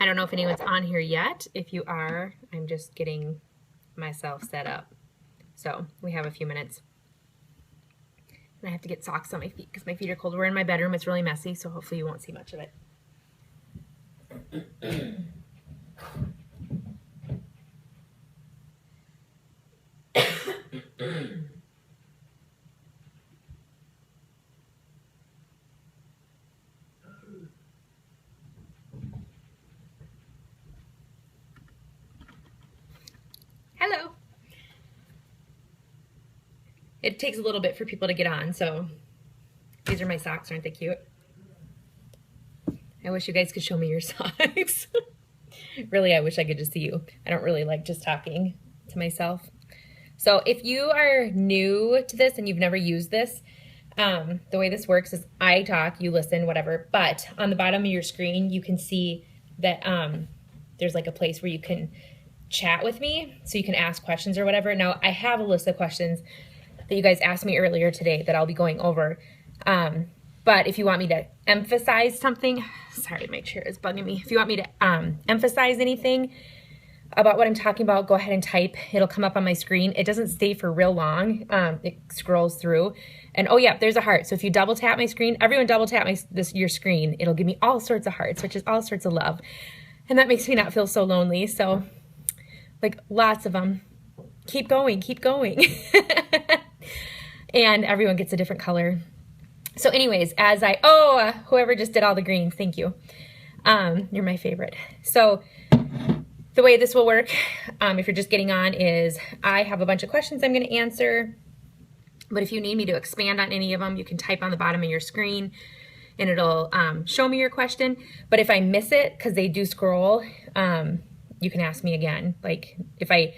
I don't know if anyone's on here yet. If you are, I'm just getting myself set up. So we have a few minutes. And I have to get socks on my feet because my feet are cold. We're in my bedroom. It's really messy, so hopefully you won't see much of it. Hello. It takes a little bit for people to get on, so these are my socks. Aren't they cute? I wish you guys could show me your socks. Really, I wish I could just see you. I don't really like just talking to myself. So if you are new to this and you've never used this, the way this works is I talk, you listen, whatever. But on the bottom of your screen, you can see that there's like a place where you can chat with me, so you can ask questions or whatever. Now, I have a list of questions that you guys asked me earlier today that I'll be going over. But if you want me to emphasize something, sorry, my chair is bugging me. If you want me to emphasize anything about what I'm talking about, go ahead and type. It'll come up on my screen. It doesn't stay for real long. It scrolls through. And oh yeah, there's a heart. So if you double tap my screen, everyone double tap your screen, it'll give me all sorts of hearts, which is all sorts of love. And that makes me not feel so lonely. So like lots of them. Keep going, keep going. And everyone gets a different color. So anyways, whoever just did all the greens, thank you. You're my favorite. So the way this will work, if you're just getting on, is I have a bunch of questions I'm going to answer. But if you need me to expand on any of them, you can type on the bottom of your screen and it'll show me your question. But if I miss it, because they do scroll, you can ask me again. Like if I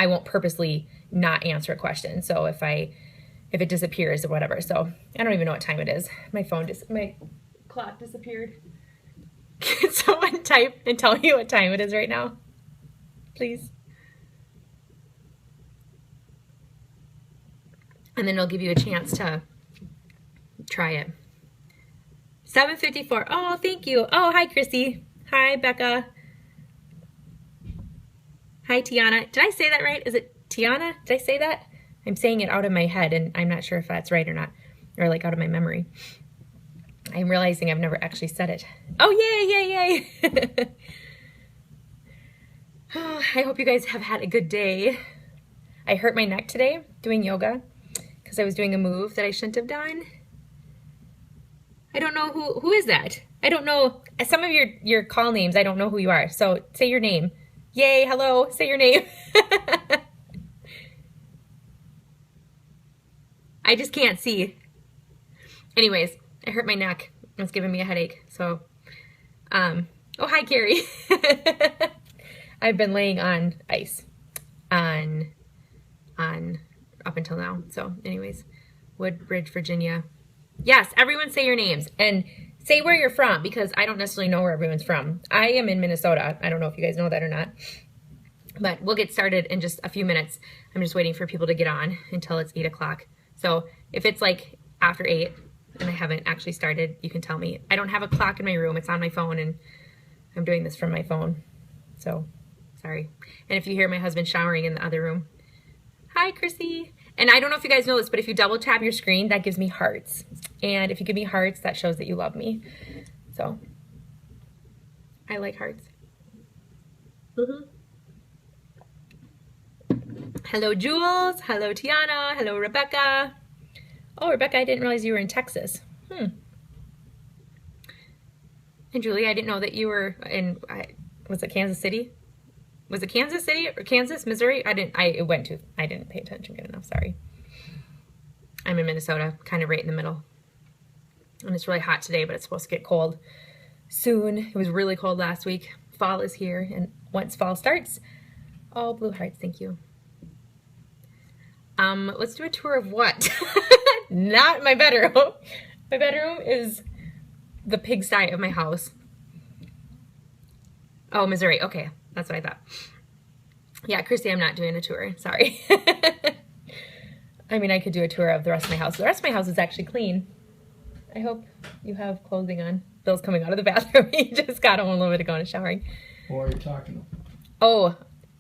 won't purposely not answer a question. So if it disappears or whatever. So I don't even know what time it is. My clock disappeared. Can someone type and tell me what time it is right now? Please. And then it'll give you a chance to try it. 7:54. Oh, thank you. Oh, hi, Chrissy. Hi, Becca. Hi, Tiana. Did I say that right? Is it Tiana? Did I say that? I'm saying it out of my head, and I'm not sure if that's right or not, or like out of my memory. I'm realizing I've never actually said it. Oh, yay, yay, yay. Oh, I hope you guys have had a good day. I hurt my neck today doing yoga because I was doing a move that I shouldn't have done. I don't know who is that? I don't know. Some of your call names, I don't know who you are. So say your name. Yay, hello, say your name. I just can't see. Anyways, I hurt my neck. It's giving me a headache. So, oh, hi, Carrie. I've been laying on ice up until now. So anyways, Woodbridge, Virginia. Yes, everyone say your names and say where you're from, because I don't necessarily know where everyone's from. I am in Minnesota. I don't know if you guys know that or not. But we'll get started in just a few minutes. I'm just waiting for people to get on until it's 8 o'clock. So if it's like after 8 and I haven't actually started, you can tell me. I don't have a clock in my room. It's on my phone, and I'm doing this from my phone. So sorry. And if you hear my husband showering in the other room. Hi, Chrissy. And I don't know if you guys know this, but if you double tap your screen, that gives me hearts. And if you give me hearts, that shows that you love me. So I like hearts. Hello, Jules. Hello, Tiana. Hello, Rebecca. Oh, Rebecca, I didn't realize you were in Texas. And Julie, I didn't know that you were in, was it Kansas City? Was it Kansas City or Kansas, Missouri? I didn't pay attention good enough, sorry. I'm in Minnesota, kind of right in the middle. And it's really hot today, but it's supposed to get cold soon. It was really cold last week. Fall is here, and once fall starts, all blue hearts, thank you. Let's do a tour of what? Not my bedroom. My bedroom is the pigsty of my house. Oh, Missouri, okay. That's what I thought. Yeah, Christy, I'm not doing a tour. Sorry. I mean, I could do a tour of the rest of my house. The rest of my house is actually clean. I hope you have clothing on. Bill's coming out of the bathroom. He just got home a little bit ago and showering. Or are you talking? Oh,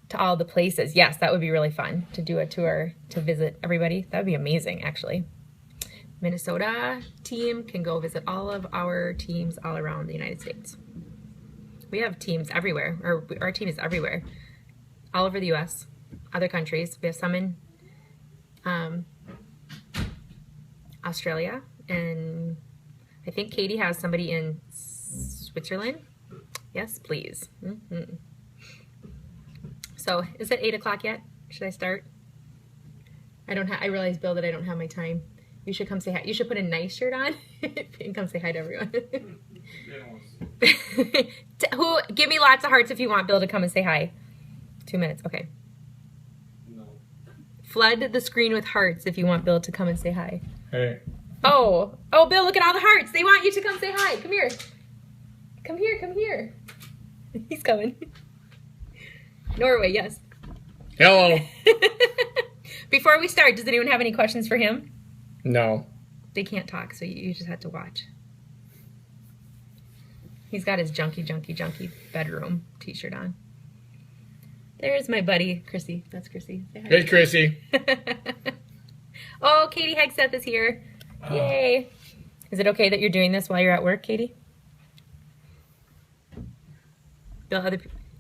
to all the places. Yes, that would be really fun to do a tour to visit everybody. That would be amazing, actually. Minnesota team can go visit all of our teams all around the United States. We have teams everywhere, or our team is everywhere, all over the U.S., other countries. We have some in Australia, and I think Katie has somebody in Switzerland. Yes, please. Mm-hmm. So, is it 8 o'clock yet? Should I start? I realize, Bill, that I don't have my time. You should come say hi. You should put a nice shirt on and come say hi to everyone. Give me lots of hearts if you want Bill to come and say hi. 2 minutes, okay. No. Flood the screen with hearts if you want Bill to come and say hi. Hey. Oh, Bill, look at all the hearts. They want you to come say hi. Come here. Come here. He's coming. Norway, yes. Hello. Before we start, does anyone have any questions for him? No. They can't talk, so you just have to watch. He's got his junky bedroom t-shirt on. There's my buddy, Chrissy. That's Chrissy. Hey, Chrissy. Oh, Katie Hegseth is here. Yay. Is it okay that you're doing this while you're at work, Katie?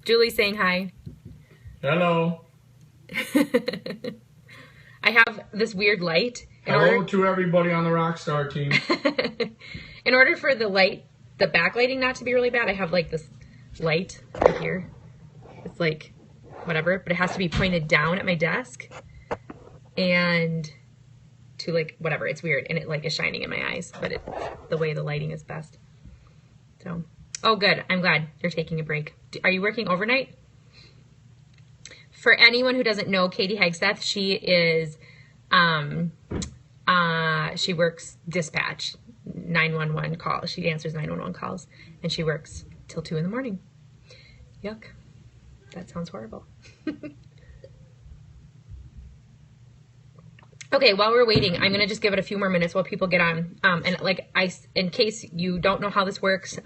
Julie's saying hi. Hello. I have this weird light. Hello to everybody on the Rockstar team. In order for the backlighting not to be really bad, I have like this light right here. It's like whatever, but it has to be pointed down at my desk and to like whatever. It's weird, and it like is shining in my eyes, but it's the way the lighting is best. So, oh good. I'm glad you're taking a break. Are you working overnight? For anyone who doesn't know Katie Hegseth, she is she works dispatch, 911 calls. She answers 911 calls, and she works till 2 in the morning. Yuck. That sounds horrible. Okay, while we're waiting, I'm going to just give it a few more minutes while people get on. In case you don't know how this works,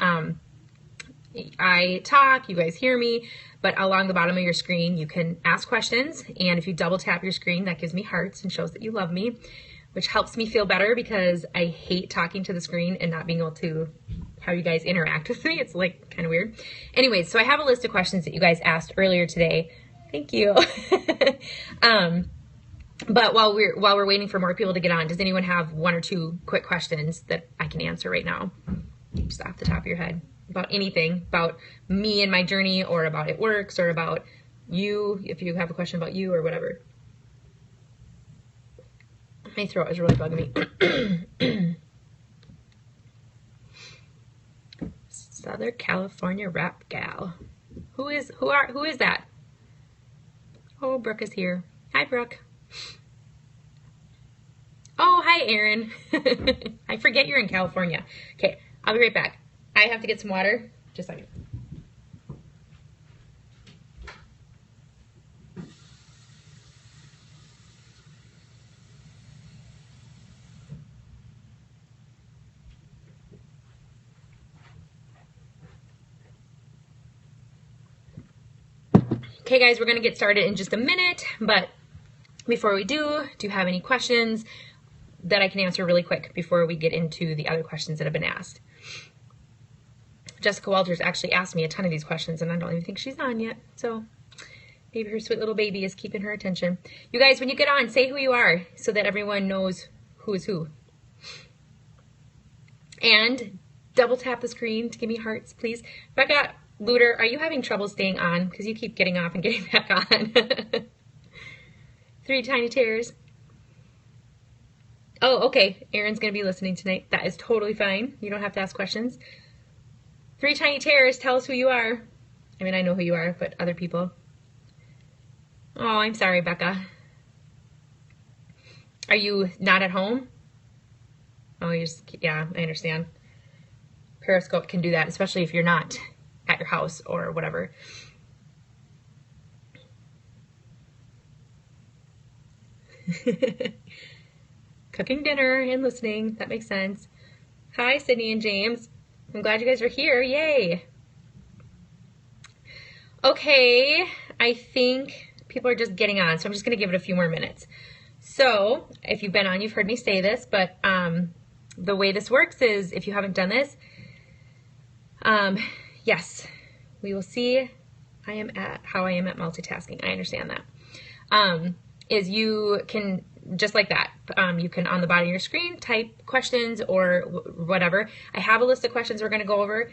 I talk, you guys hear me, but along the bottom of your screen, you can ask questions. And if you double tap your screen, that gives me hearts and shows that you love me, which helps me feel better because I hate talking to the screen and not being able to have you guys interact with me. It's like kind of weird. Anyways, so I have a list of questions that you guys asked earlier today. Thank you. But while we're waiting for more people to get on, does anyone have 1 or 2 quick questions that I can answer right now? Just off the top of your head. About anything, about me and my journey, or about it works, or about you, if you have a question about you or whatever. My throat is really bugging me. Southern California rap gal. Who is that? Oh, Brooke is here. Hi, Brooke. Oh, hi, Erin. I forget you're in California. Okay, I'll be right back. I have to get some water. Just a second. Okay, guys, we're going to get started in just a minute, but before we do you have any questions that I can answer really quick before we get into the other questions that have been asked? Jessica Walters actually asked me a ton of these questions, and I don't even think she's on yet, so maybe her sweet little baby is keeping her attention. You guys, when you get on, say who you are so that everyone knows who is who. And double tap the screen to give me hearts, please. Becca Luder, are you having trouble staying on? Because you keep getting off and getting back on. 3 tiny tears. Oh, okay. Erin's going to be listening tonight. That is totally fine. You don't have to ask questions. 3 tiny tears. Tell us who you are. I mean, I know who you are, but other people. Oh, I'm sorry, Becca. Are you not at home? Oh, yeah, I understand. Periscope can do that, especially if you're not at your house or whatever. Cooking dinner and listening. That makes sense. Hi, Sydney and James. I'm glad you guys are here. Yay. Okay, I think people are just getting on, so I'm just going to give it a few more minutes. So, if you've been on, you've heard me say this, but the way this works is, if you haven't done this, yes, we will see how I am at multitasking. I understand that. Is you can, just like that, you can, on the bottom of your screen, type questions or whatever. I have a list of questions we're going to go over.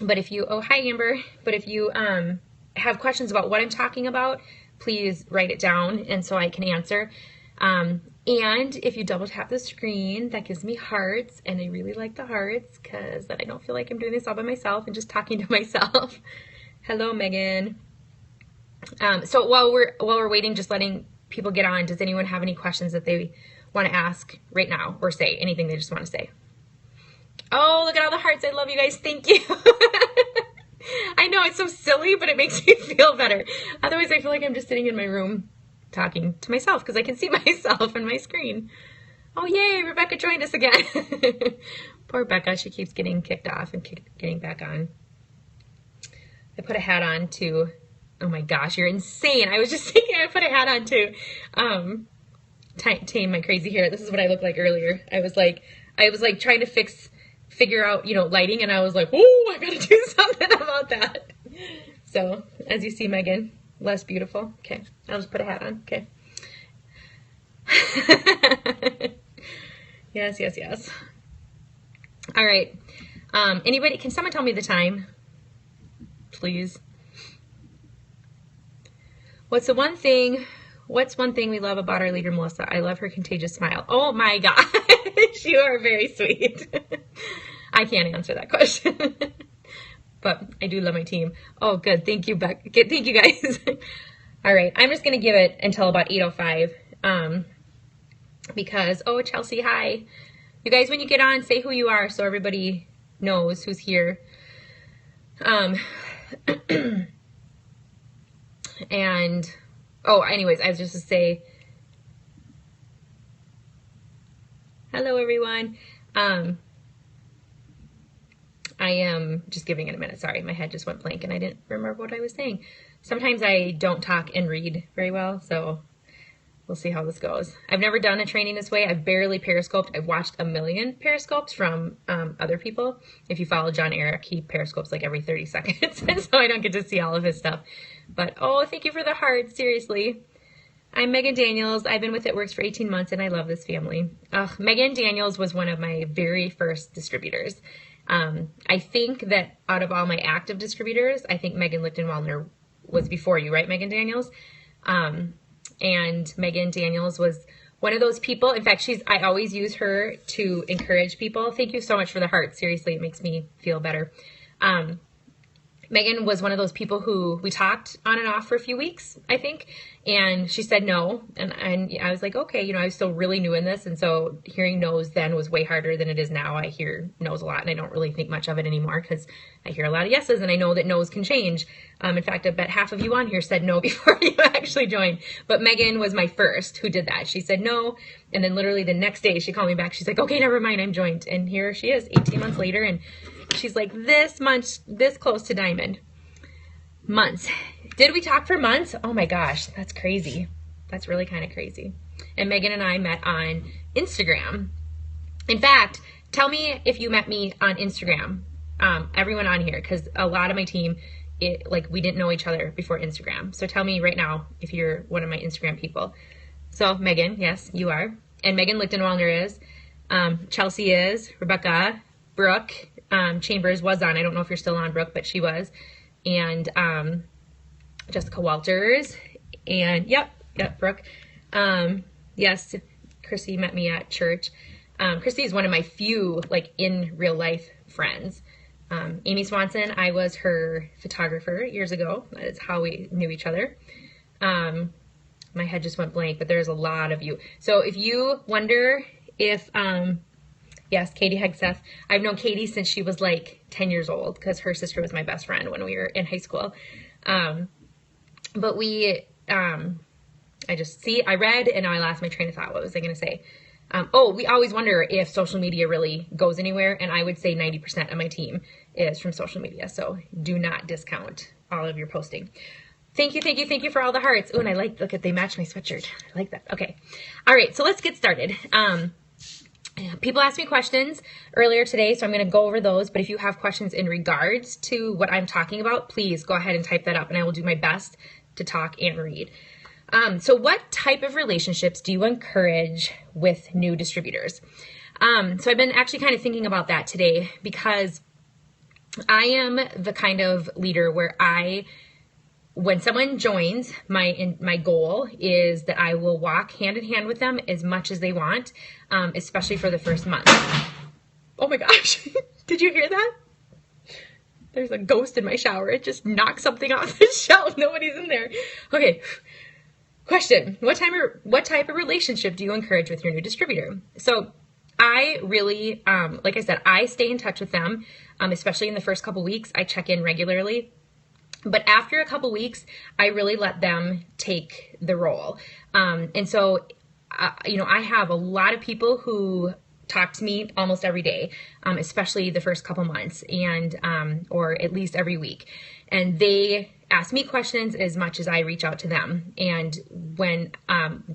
But if you, oh, hi, Amber. But if you have questions about what I'm talking about, please write it down and so I can answer. And if you double tap the screen, that gives me hearts. And I really like the hearts because then I don't feel like I'm doing this all by myself and just talking to myself. Hello, Megan. So while we're waiting, just letting people get on, does anyone have any questions that they want to ask right now or say anything they just want to say? Oh, look at all the hearts. I love you guys. Thank you. I know it's so silly, but it makes me feel better. Otherwise, I feel like I'm just sitting in my room talking to myself because I can see myself on my screen. Oh, yay. Rebecca joined us again. Poor Becca. She keeps getting kicked off and getting back on. I put a hat on too. Oh my gosh, you're insane. I was just thinking I put a hat on too. Tame my crazy hair. This is what I looked like earlier. I was like trying to figure out, lighting, and I was like, oh, I gotta do something about that. So, as you see, Megan, less beautiful. Okay, I'll just put a hat on. Okay. Yes. All right. Anybody, can someone tell me the time, please? What's one thing we love about our leader, Melissa? I love her contagious smile. Oh my gosh, you are very sweet. I can't answer that question, but I do love my team. Oh, good. Thank you, Beck. Thank you, guys. All right, I'm just going to give it until about 8:05 because, oh, Chelsea, hi. You guys, when you get on, say who you are so everybody knows who's here. And, oh, anyways, I was just to say, hello, everyone. I am just giving it a minute. Sorry, my head just went blank and I didn't remember what I was saying. Sometimes I don't talk and read very well, so we'll see how this goes. I've never done a training this way. I've barely periscoped. I've watched a million periscopes from other people. If you follow John Eric, he periscopes like every 30 seconds, and so I don't get to see all of his stuff. But, oh, thank you for the heart, seriously. I'm Megan Daniels. I've been with It Works for 18 months, and I love this family. Megan Daniels was one of my very first distributors. I think that out of all my active distributors, I think Megan Lichtenwaldner was before you, right, Megan Daniels? And Megan Daniels was one of those people. In fact, I always use her to encourage people. Thank you so much for the heart. Seriously, it makes me feel better. Megan was one of those people who we talked on and off for a few weeks, I think, and she said no, and I was like, okay, I was still really new in this, and so hearing no's then was way harder than it is now. I hear no's a lot, and I don't really think much of it anymore because I hear a lot of yeses, and I know that no's can change. In fact, I bet half of you on here said no before you actually joined, but Megan was my first who did that. She said no, and then literally the next day she called me back. She's like, okay, never mind, I'm joined, and here she is 18 months later, and she's like this close to diamond. Months. Did we talk for months? Oh my gosh, that's crazy. That's really kind of crazy. And Megan and I met on Instagram. In fact, tell me if you met me on Instagram. Everyone on here, because a lot of my team, we didn't know each other before Instagram. So tell me right now if you're one of my Instagram people. So Megan, yes, you are. And Megan Lichtenwaldner is. Chelsea is. Rebecca, Brooke, Chambers was on. I don't know if you're still on, Brooke, but she was. And Jessica Walters, and yep, Brooke. Yes, Chrissy met me at church. Chrissy is one of my few in real life friends. Amy Swanson, I was her photographer years ago. That is how we knew each other. My head just went blank, but there's a lot of you. So if you wonder if yes, Katie Hegseth. I've known Katie since she was 10 years old because her sister was my best friend when we were in high school. But I read and now I lost my train of thought. What was I going to say? We always wonder if social media really goes anywhere. And I would say 90% of my team is from social media. So do not discount all of your posting. Thank you for all the hearts. Oh, and look at, they match my sweatshirt. I like that. Okay. All right. So let's get started. People asked me questions earlier today, so I'm going to go over those. But if you have questions in regards to what I'm talking about, please go ahead and type that up, and I will do my best to talk and read. So what type of relationships do you encourage with new distributors? So I've been actually kind of thinking about that today, because I am the kind of leader where when someone joins, my goal is that I will walk hand in hand with them as much as they want, especially for the first month. Oh my gosh, did you hear that? There's a ghost in my shower. It just knocked something off the shelf. Nobody's in there. Okay. Question: What type of relationship do you encourage with your new distributor? So I really, like I said, I stay in touch with them, especially in the first couple weeks. I check in regularly. But after a couple weeks, I really let them take the role. And so, I have a lot of people who talk to me almost every day, especially the first couple months, and or at least every week. And they ask me questions as much as I reach out to them. And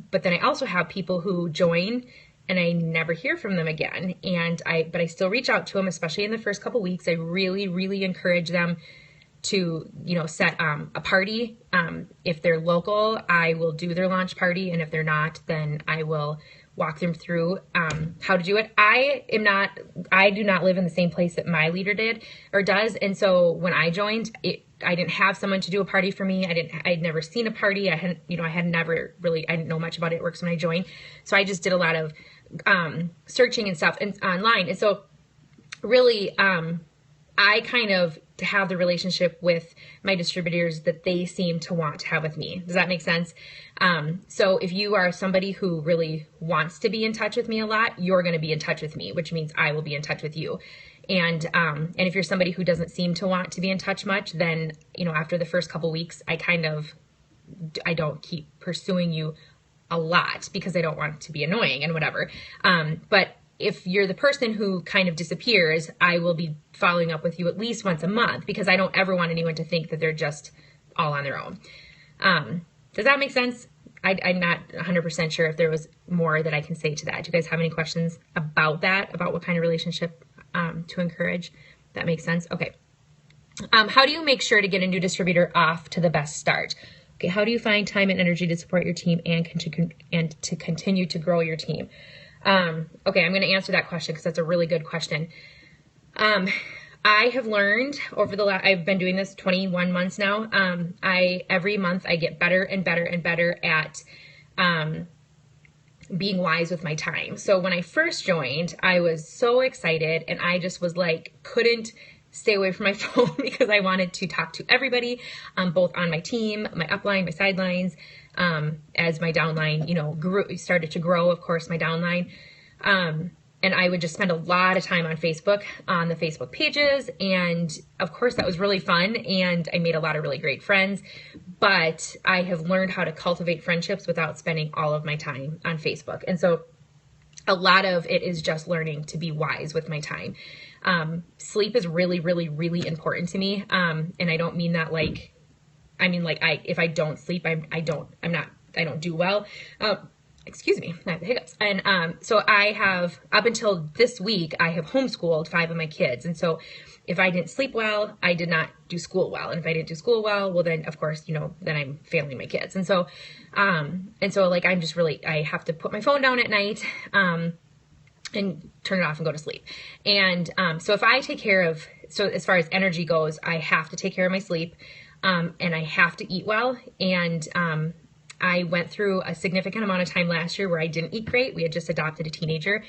but then I also have people who join and I never hear from them again. But I still reach out to them, especially in the first couple weeks. I really, really encourage them to, set a party. If they're local, I will do their launch party. And if they're not, then I will walk them through how to do it. I do not live in the same place that my leader did or does. And so when I joined, I didn't have someone to do a party for me. I'd never seen a party. I didn't know much about It Works when I joined. So I just did a lot of searching and stuff online. And so really, I kind of have the relationship with my distributors that they seem to want to have with me. Does that make sense? So if you are somebody who really wants to be in touch with me a lot, you're going to be in touch with me, which means I will be in touch with you. And if you're somebody who doesn't seem to want to be in touch much, then, after the first couple weeks, I don't keep pursuing you a lot because I don't want to be annoying and whatever. But if you're the person who kind of disappears, I will be following up with you at least once a month, because I don't ever want anyone to think that they're just all on their own. Does that make sense? I'm not 100% sure if there was more that I can say to that. Do you guys have any questions about that, about what kind of relationship to encourage? That makes sense? Okay. How do you make sure to get a new distributor off to the best start? Okay. How do you find time and energy to support your team and to continue to grow your team? Okay, I'm going to answer that question because that's a really good question. I have learned I've been doing this 21 months now. Every month I get better and better and better at, being wise with my time. So when I first joined, I was so excited and I just was couldn't stay away from my phone because I wanted to talk to everybody, both on my team, my upline, my sidelines, as my downline, started to grow, of course, my downline. And I would just spend a lot of time on Facebook, on the Facebook pages. And of course that was really fun. And I made a lot of really great friends, but I have learned how to cultivate friendships without spending all of my time on Facebook. And so a lot of it is just learning to be wise with my time. Sleep is really, really, really important to me. And I don't mean that if I don't sleep, I don't do well. Excuse me, I have the hiccups. And so I have, up until this week, I have homeschooled 5 of my kids. And so if I didn't sleep well, I did not do school well. And if I didn't do school well, then of course, then I'm failing my kids. And so I'm just really, I have to put my phone down at night, and turn it off and go to sleep. And so if I take care of, so as far as energy goes, I have to take care of my sleep, and I have to eat well. And I went through a significant amount of time last year where I didn't eat great. We had just adopted a teenager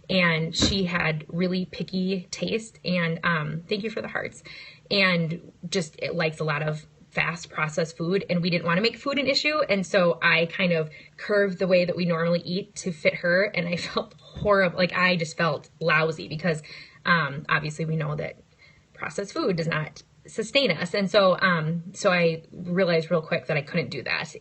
and she had really picky taste, and thank you for the hearts, and just it likes a lot of fast processed food, and we didn't want to make food an issue. And so I kind of curved the way that we normally eat to fit her. And I felt horrible. I just felt lousy because obviously we know that processed food does not sustain us. And so, so I realized real quick that I couldn't do that.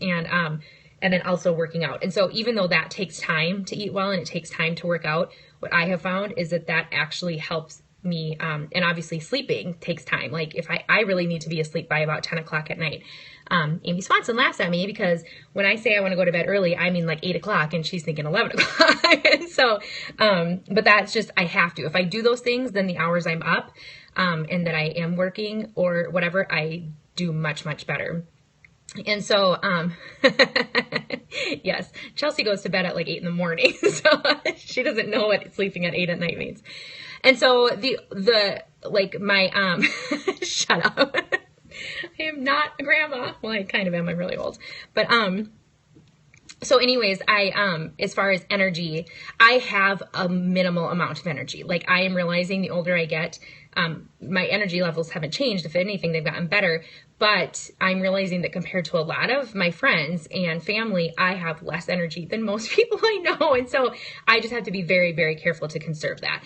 and then also working out. And so even though that takes time to eat well and it takes time to work out, what I have found is that actually helps me. And obviously sleeping takes time. Like if I really need to be asleep by about 10 o'clock at night. Amy Swanson laughs at me because when I say I want to go to bed early, I mean like 8 o'clock and she's thinking 11 o'clock. And so, but that's just, I have to. If I do those things, then the hours I'm up and that I am working or whatever, I do much, much better. And so, yes, Chelsea goes to bed at like 8 in the morning. So she doesn't know what sleeping at 8 at night means. And so like my, shut up. I am not a grandma. Well, I kind of am. I'm really old. But, so anyways, as far as energy, I have a minimal amount of energy. Like I am realizing the older I get, my energy levels haven't changed. If anything, they've gotten better. But I'm realizing that compared to a lot of my friends and family, I have less energy than most people I know. And so I just have to be very, very careful to conserve that,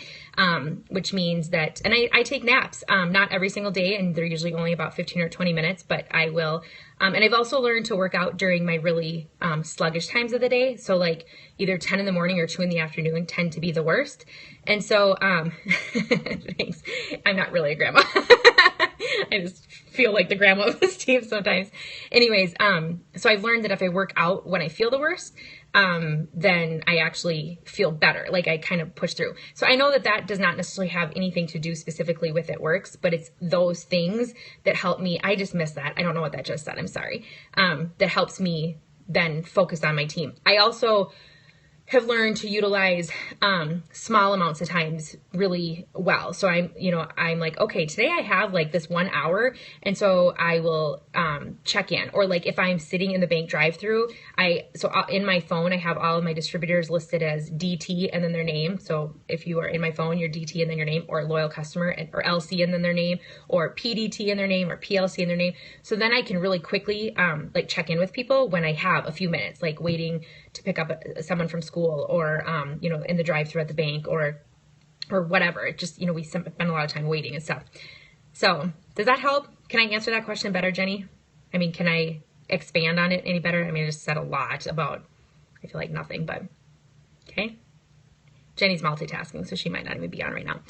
which means that, and I take naps, not every single day, and they're usually only about 15 or 20 minutes, but I will. And I've also learned to work out during my really sluggish times of the day. So like either 10 in the morning or 2 in the afternoon tend to be the worst. And so, thanks. I'm not really a grandma. I just feel like the grandma of this team sometimes. Anyways, so I've learned that if I work out when I feel the worst, then I actually feel better. Like I kind of push through. So I know that does not necessarily have anything to do specifically with It Works, but it's those things that help me. I just missed that. I don't know what that just said. I'm sorry. That helps me then focus on my team. I also have learned to utilize small amounts of times really well. So I'm like, okay, today I have like this 1 hour. And so I will check in, or like if I'm sitting in the bank drive-through, in my phone, I have all of my distributors listed as DT and then their name. So if you are in my phone, you're DT and then your name, or loyal customer, or LC and then their name, or PDT and their name, or PLC and their name. So then I can really quickly like check in with people when I have a few minutes, like waiting to pick up someone from school, or in the drive-thru at the bank, or whatever. It just, we spend a lot of time waiting and stuff. So does that help? Can I answer that question better, Jenny? I mean, can I expand on it any better? I mean, I just said a lot about, I feel like nothing, but okay. Jenny's multitasking, so she might not even be on right now.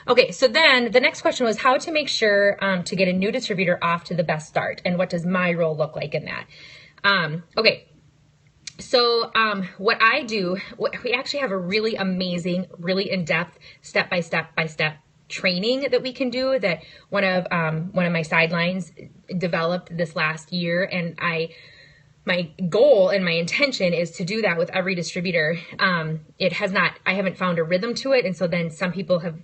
Okay, so then the next question was how to make sure to get a new distributor off to the best start, and what does my role look like in that? Okay. So what I do, we actually have a really amazing, really in-depth, step-by-step training that we can do that one of my sidelines developed this last year. And my goal and my intention is to do that with every distributor. I haven't found a rhythm to it. And so then some people have,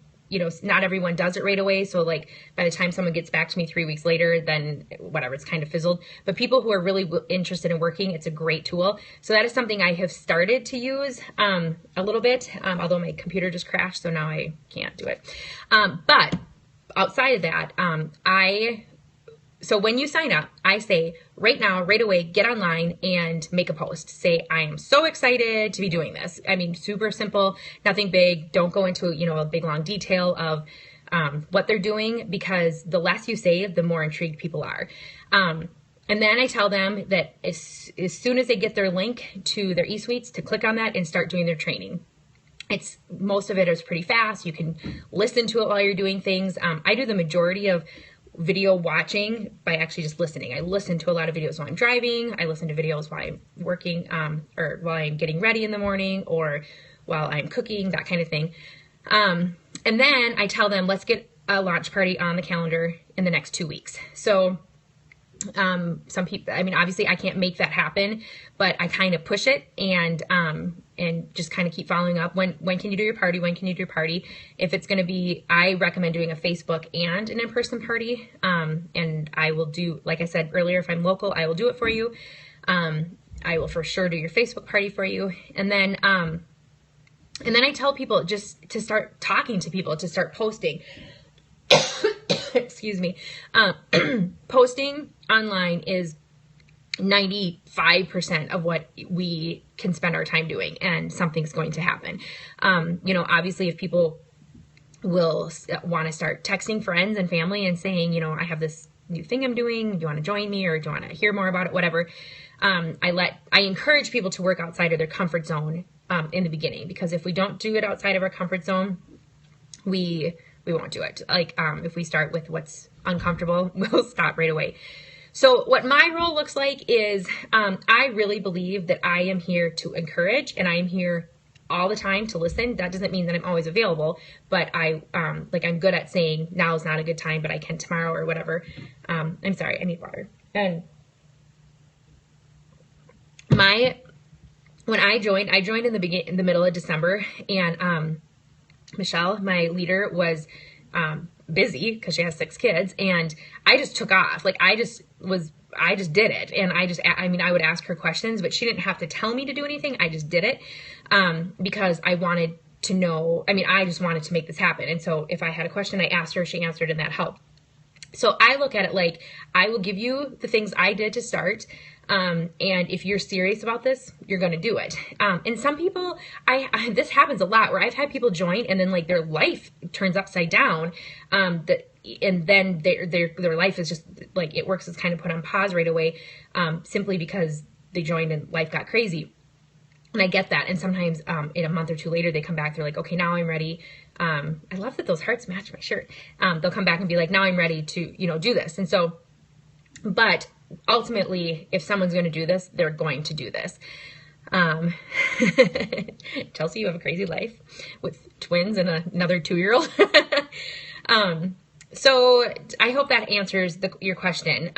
not everyone does it right away. So like by the time someone gets back to me 3 weeks later, then whatever, it's kind of fizzled. But people who are really interested in working, it's a great tool. So that is something I have started to use a little bit, although my computer just crashed, so now I can't do it. But outside of that, so when you sign up, I say right now, right away, get online and make a post. Say, I am so excited to be doing this. I mean, super simple, nothing big. Don't go into, a big long detail of what they're doing, because the less you say, the more intrigued people are. And then I tell them that as soon as they get their link to their eSuites, to click on that and start doing their training. Most of it is pretty fast. You can listen to it while you're doing things. I do the majority of video watching by actually just listening. I listen to a lot of videos while I'm driving. I listen to videos while I'm working, or while I'm getting ready in the morning, or while I'm cooking, that kind of thing. And then I tell them, let's get a launch party on the calendar in the next 2 weeks. So some people, I mean, obviously I can't make that happen, but I kind of push it and just kind of keep following up. When can you do your party? When can you do your party? If it's going to be, I recommend doing a Facebook and an in-person party. And I will do, like I said earlier, if I'm local, I will do it for you. I will for sure do your Facebook party for you. And then I tell people just to start talking to people, to start posting. Excuse me. Posting online is 95% of what we can spend our time doing, and something's going to happen. Obviously if people will want to start texting friends and family and saying, I have this new thing I'm doing, do you want to join me, or do you want to hear more about it, whatever. I encourage people to work outside of their comfort zone in the beginning, because if we don't do it outside of our comfort zone, we won't do it. Like if we start with what's uncomfortable, we'll stop right away. So what my role looks like is I really believe that I am here to encourage, and I am here all the time to listen. That doesn't mean that I'm always available, but I'm good at saying now is not a good time, but I can tomorrow or whatever. I'm sorry, I need water. And when I joined in the middle of December, and Michelle, my leader, was busy because she has 6 kids, and I just took off. Like I just did it. And I would ask her questions, but she didn't have to tell me to do anything. I just did it because I wanted to know. I just wanted to make this happen. And so if I had a question, I asked her, she answered, and that helped. So I look at it like I will give you the things I did to start. And if you're serious about this, you're going to do it. And some people, this happens a lot where I've had people join and then like their life turns upside down. And then their life is just like, It Works is kind of put on pause right away, simply because they joined and life got crazy. And I get that. And sometimes, in a month or two later, they come back, they're like, okay, now I'm ready. I love that those hearts match my shirt. They'll come back and be like, now I'm ready to, do this. And so, but ultimately, if someone's going to do this, they're going to do this. Chelsea, you have a crazy life with twins and another 2-year-old. So I hope that answers your question.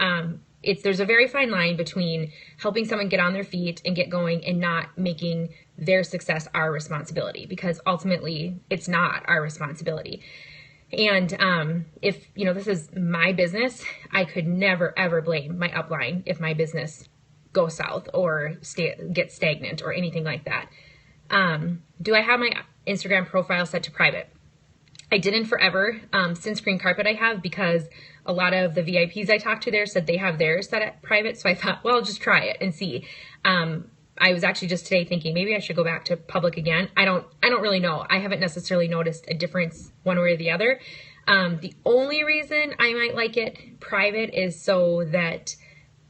There's a very fine line between helping someone get on their feet and get going and not making their success our responsibility, because ultimately it's not our responsibility. And if, this is my business, I could never, ever blame my upline if my business goes south or gets stagnant or anything like that. Do I have my Instagram profile set to private? I didn't forever. Since Green Carpet I have, because a lot of the VIPs I talked to there said they have theirs set at private. So I thought, well, I'll just try it and see. I was actually just today thinking maybe I should go back to public again. I don't really know. I haven't necessarily noticed a difference one way or the other. The only reason I might like it private is so that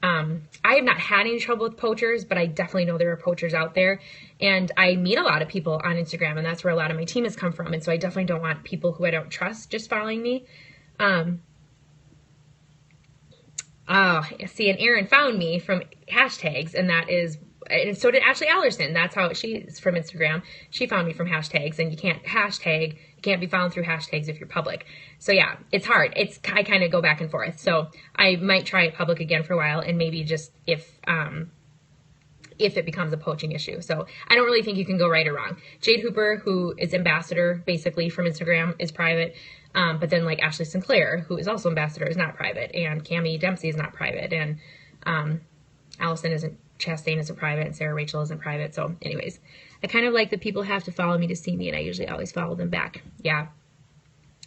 I have not had any trouble with poachers, but I definitely know there are poachers out there. And I meet a lot of people on Instagram, and that's where a lot of my team has come from. And so I definitely don't want people who I don't trust just following me. See, and Erin found me from hashtags, and so did Ashley Allerson. That's how she's from Instagram. She found me from hashtags, and you can't be found through hashtags if you're public. So yeah, it's hard. I kind of go back and forth. So I might try it public again for a while, and maybe just if it becomes a poaching issue. So I don't really think you can go right or wrong. Jade Hooper, who is ambassador basically from Instagram, is private. But then like Ashley Sinclair, who is also ambassador, is not private, and Cami Dempsey is not private, and Chastain isn't private, and Sarah Rachel isn't private. So anyways, I kind of like that people have to follow me to see me, and I usually always follow them back. Yeah,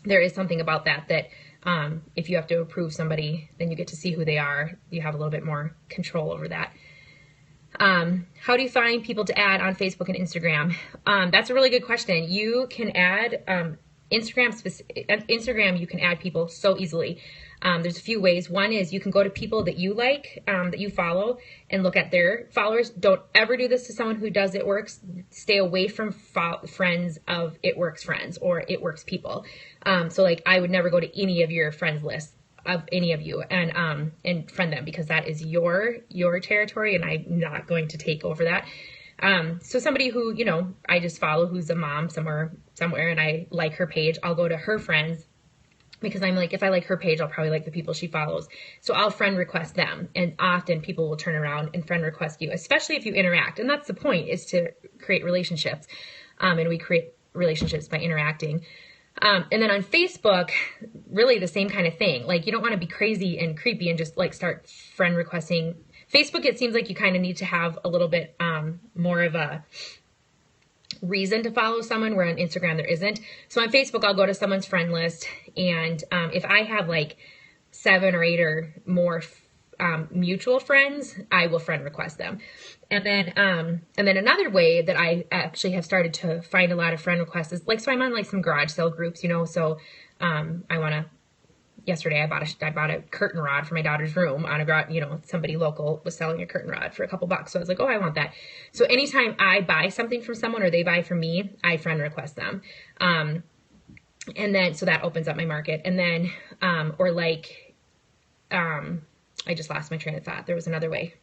there is something about that if you have to approve somebody, then you get to see who they are. You have a little bit more control over that. How do you find people to add on Facebook and Instagram? That's a really good question. You can add Instagram, you can add people so easily. There's a few ways. One is you can go to people that you like, that you follow, and look at their followers. Don't ever do this to someone who does It Works. Stay away from friends of It Works friends or It Works people. So like I would never go to any of your friends lists of any of you and friend them, because that is your territory, and I'm not going to take over that. So somebody who, I just follow, who's a mom somewhere, and I like her page, I'll go to her friends, because I'm like, if I like her page, I'll probably like the people she follows. So I'll friend request them, and often people will turn around and friend request you, especially if you interact. And that's the point, is to create relationships. And we create relationships by interacting. And then on Facebook, really the same kind of thing. Like, you don't want to be crazy and creepy and just like start friend requesting. Facebook, it seems like you kind of need to have a little bit more of a reason to follow someone, where on Instagram there isn't. So on Facebook, I'll go to someone's friend list, and if I have like 7 or 8 or more mutual friends, I will friend request them. And then another way that I actually have started to find a lot of friend requests is like, so I'm on like some garage sale groups, so I want to yesterday I bought a curtain rod for my daughter's room on a garage. Somebody local was selling a curtain rod for a couple bucks. So I was like, oh, I want that. So anytime I buy something from someone or they buy from me, I friend request them. And then, so that opens up my market. And then, I just lost my train of thought. There was another way.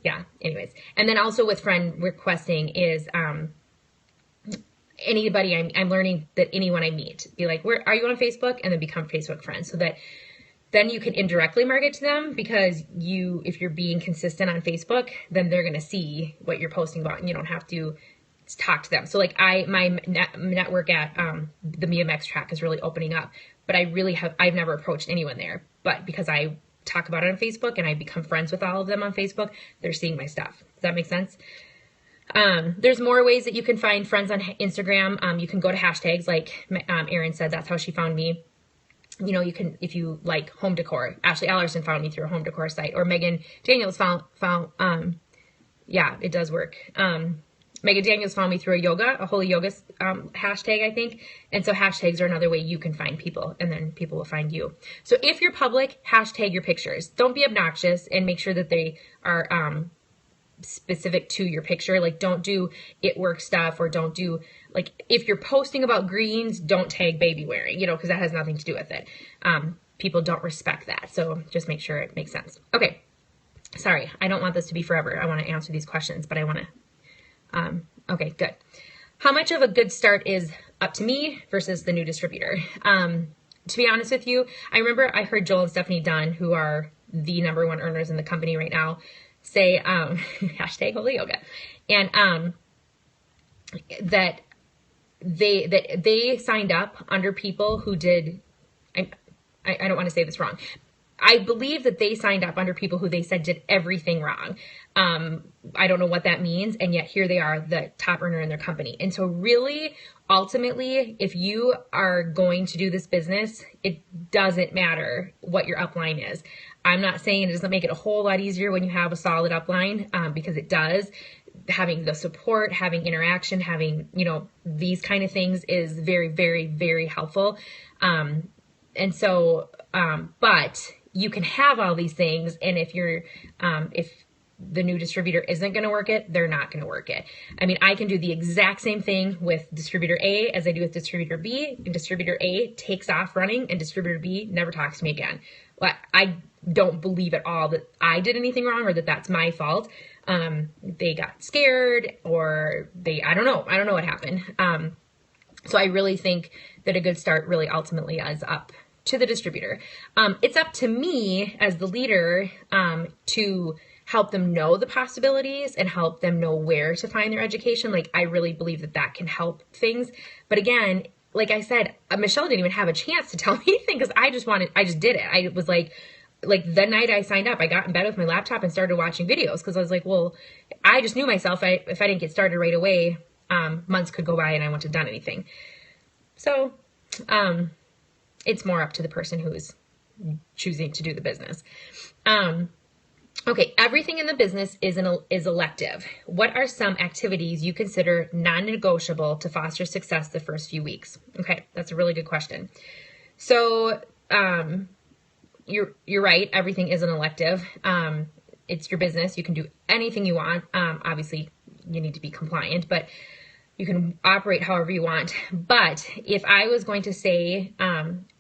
Yeah. Anyways. And then also with friend requesting is, anybody I'm learning that anyone I meet, be like, where are you on Facebook? And then become Facebook friends, so that then you can indirectly market to them, because if you're being consistent on Facebook, then they're going to see what you're posting about and you don't have to talk to them. So like my network at the BMX track is really opening up, but I've never approached anyone there, but because I talk about it on Facebook and I become friends with all of them on Facebook, they're seeing my stuff. Does that make sense? There's more ways that you can find friends on Instagram. You can go to hashtags, like Erin said, that's how she found me. You can, if you like home decor, Ashley Ellerson found me through a home decor site, or Megan Daniels found, yeah, it does work. Megan Daniels found me through a holy yoga, hashtag, I think. And so hashtags are another way you can find people, and then people will find you. So if you're public, hashtag your pictures. Don't be obnoxious, and make sure that they are, specific to your picture. Like, don't do it work stuff, or don't do, like, if you're posting about greens, don't tag baby wearing, because that has nothing to do with it. People don't respect that. So just make sure it makes sense. Okay. Sorry. I don't want this to be forever. I want to answer these questions, but I want to, okay, good. How much of a good start is up to me versus the new distributor? To be honest with you, I remember I heard Joel and Stephanie Dunn, who are the #1 earners in the company right now, say, hashtag holy yoga, and, that they signed up under people who did, I don't want to say this wrong. I believe that they signed up under people who they said did everything wrong. I don't know what that means. And yet here they are, the top earner in their company. And so really, ultimately, if you are going to do this business, it doesn't matter what your upline is. I'm not saying it doesn't make it a whole lot easier when you have a solid upline, because it does. Having the support, having interaction, having, these kind of things is very, very, very helpful. And so, but you can have all these things. And if if the new distributor isn't going to work it, they're not going to work it. I mean, I can do the exact same thing with distributor A as I do with distributor B, and distributor A takes off running and distributor B never talks to me again. Well, I don't believe at all that I did anything wrong or that that's my fault. They got scared, or I don't know what happened. So I really think that a good start really ultimately is up to the distributor. It's up to me as the leader, to help them know the possibilities and help them know where to find their education. Like, I really believe that can help things. But again, like I said, Michelle didn't even have a chance to tell me anything, because I just did it. I was like the night I signed up, I got in bed with my laptop and started watching videos, because I was like, well, I just knew myself. If I didn't get started right away, months could go by and I wouldn't have done anything. So, it's more up to the person who is choosing to do the business. Okay, everything in the business is elective. What are some activities you consider non-negotiable to foster success the first few weeks? Okay, that's a really good question. So, you're right. Everything is an elective. It's your business. You can do anything you want. Obviously, you need to be compliant, but you can operate however you want. But if I was going to say,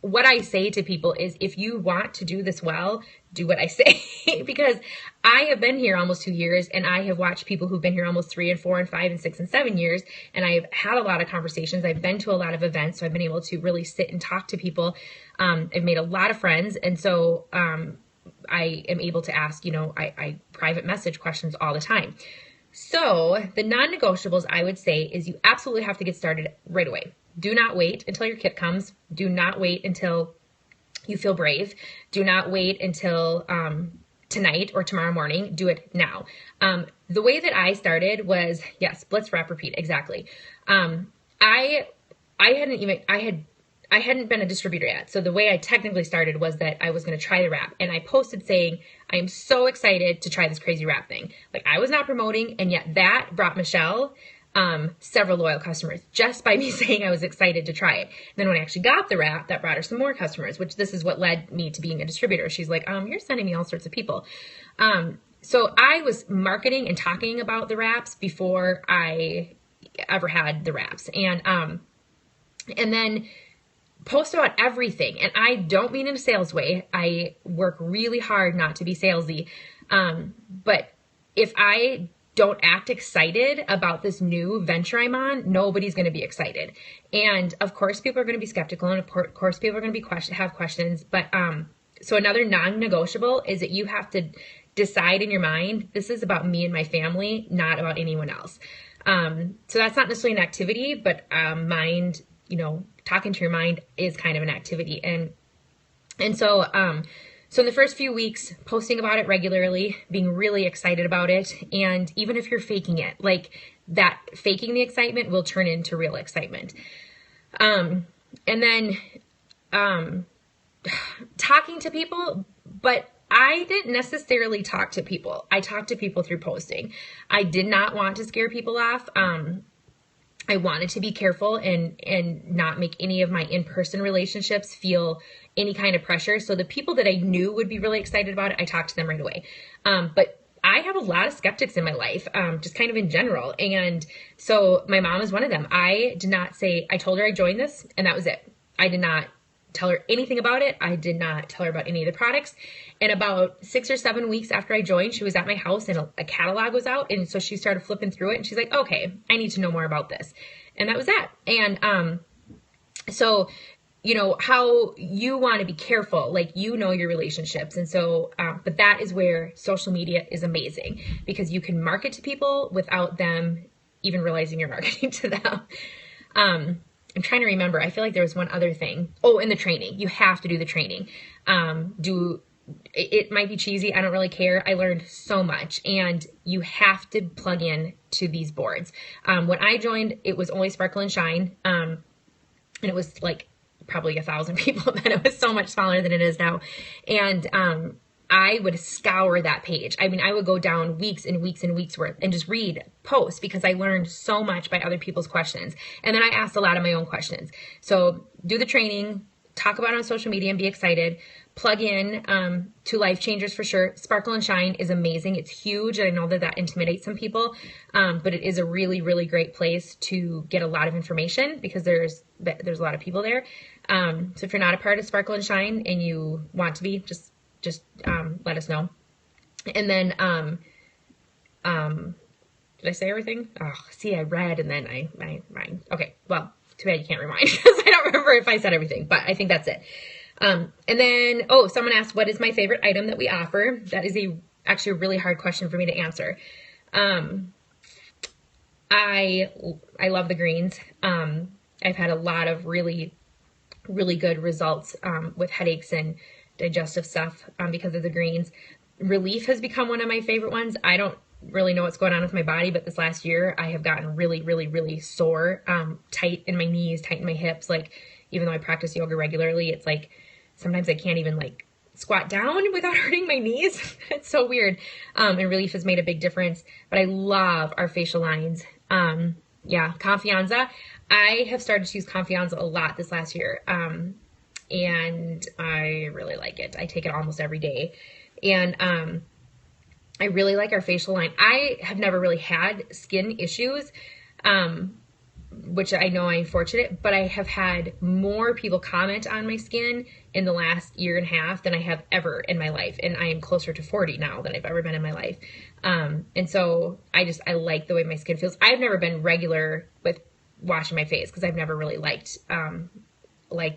what I say to people is, if you want to do this well, do what I say. Because I have been here almost 2 years, and I have watched people who've been here almost 3 and 4 and 5 and 6 and 7 years. And I've had a lot of conversations. I've been to a lot of events. So I've been able to really sit and talk to people. I've made a lot of friends. And so, I am able to ask, I private message questions all the time. So the non-negotiables, I would say, is you absolutely have to get started right away. Do not wait until your kit comes. Do not wait until you feel brave. Do not wait until tonight or tomorrow morning. Do it now. The way that I started was, yes, blitz, wrap, repeat. Exactly. I hadn't been a distributor yet. So the way I technically started was that I was going to try the wrap, and I posted saying, I am so excited to try this crazy wrap thing. Like, I was not promoting, and yet that brought Michelle several loyal customers just by me saying I was excited to try it. And then when I actually got the wrap, that brought her some more customers, which this is what led me to being a distributor. She's like, you're sending me all sorts of people. So I was marketing and talking about the wraps before I ever had the wraps. And then post about everything. And I don't mean in a sales way. I work really hard not to be salesy. But if I don't act excited about this new venture I'm on, nobody's going to be excited. And of course, people are going to be skeptical. And of course, people are going to be have questions. But so another non-negotiable is that you have to decide in your mind, this is about me and my family, not about anyone else. So that's not necessarily an activity, but mind, talking to your mind is kind of an activity. And so in the first few weeks, posting about it regularly, being really excited about it. And even if you're faking it, like that faking the excitement will turn into real excitement. And then talking to people, but I didn't necessarily talk to people. I talked to people through posting. I did not want to scare people off. I wanted to be careful and not make any of my in-person relationships feel any kind of pressure. So the people that I knew would be really excited about it, I talked to them right away. But I have a lot of skeptics in my life, just kind of in general. And so my mom is one of them. I told her I joined this and that was it. I did not tell her anything about it. I did not tell her about any of the products. And about 6 or 7 weeks after I joined, she was at my house and a catalog was out. And so she started flipping through it and she's like, okay, I need to know more about this. And that was that. And so, how you want to be careful, like, your relationships. And so, but that is where social media is amazing because you can market to people without them even realizing you're marketing to them. I'm trying to remember. I feel like there was one other thing. Oh, and the training. You have to do the training. It might be cheesy. I don't really care. I learned so much. And you have to plug in to these boards. When I joined, it was only Sparkle and Shine. And it was like probably 1,000 people. Then it was so much smaller than it is now. And I would scour that page. I mean, I would go down weeks and weeks and weeks worth and just read posts because I learned so much by other people's questions. And then I asked a lot of my own questions. So do the training, talk about it on social media and be excited. Plug in to Life Changers for sure. Sparkle and Shine is amazing. It's huge. I know that intimidates some people, but it is a really, really great place to get a lot of information because there's a lot of people there. So if you're not a part of Sparkle and Shine and you want to be, just let us know. And then, did I say everything? Oh, see, I read and then I okay. Well, too bad you can't rewind because I don't remember if I said everything, but I think that's it. And then, someone asked, what is my favorite item that we offer? That is actually a really hard question for me to answer. I love the greens. I've had a lot of really, really good results, with headaches and digestive stuff, because of the greens. Relief has become one of my favorite ones. I don't really know what's going on with my body, but this last year I have gotten really, really, really sore, tight in my knees, tight in my hips. Like, even though I practice yoga regularly, it's like, sometimes I can't even like squat down without hurting my knees. It's so weird. And Relief has made a big difference, but I love our facial lines. Confianza. I have started to use Confianza a lot this last year. And I really like it. I take it almost every day. And, I really like our facial line. I have never really had skin issues, which I know I'm fortunate, but I have had more people comment on my skin in the last year and a half than I have ever in my life. And I am closer to 40 now than I've ever been in my life. And so I like the way my skin feels. I've never been regular with washing my face because I've never really liked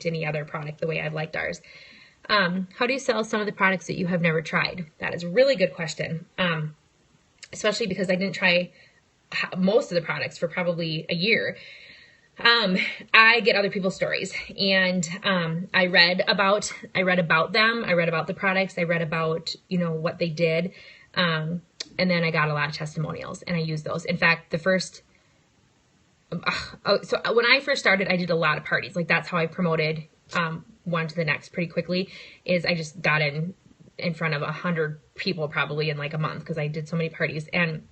any other product the way I've liked ours. How do you sell some of the products that you have never tried? That is a really good question. Especially because I didn't try most of the products for probably a year. I get other people's stories and, I read about them. I read about the products. I read about, what they did. And then I got a lot of testimonials and I used those. In fact, so when I first started, I did a lot of parties. Like, that's how I promoted, one to the next pretty quickly, is I just got in front of 100 people probably in like a month because I did so many parties. And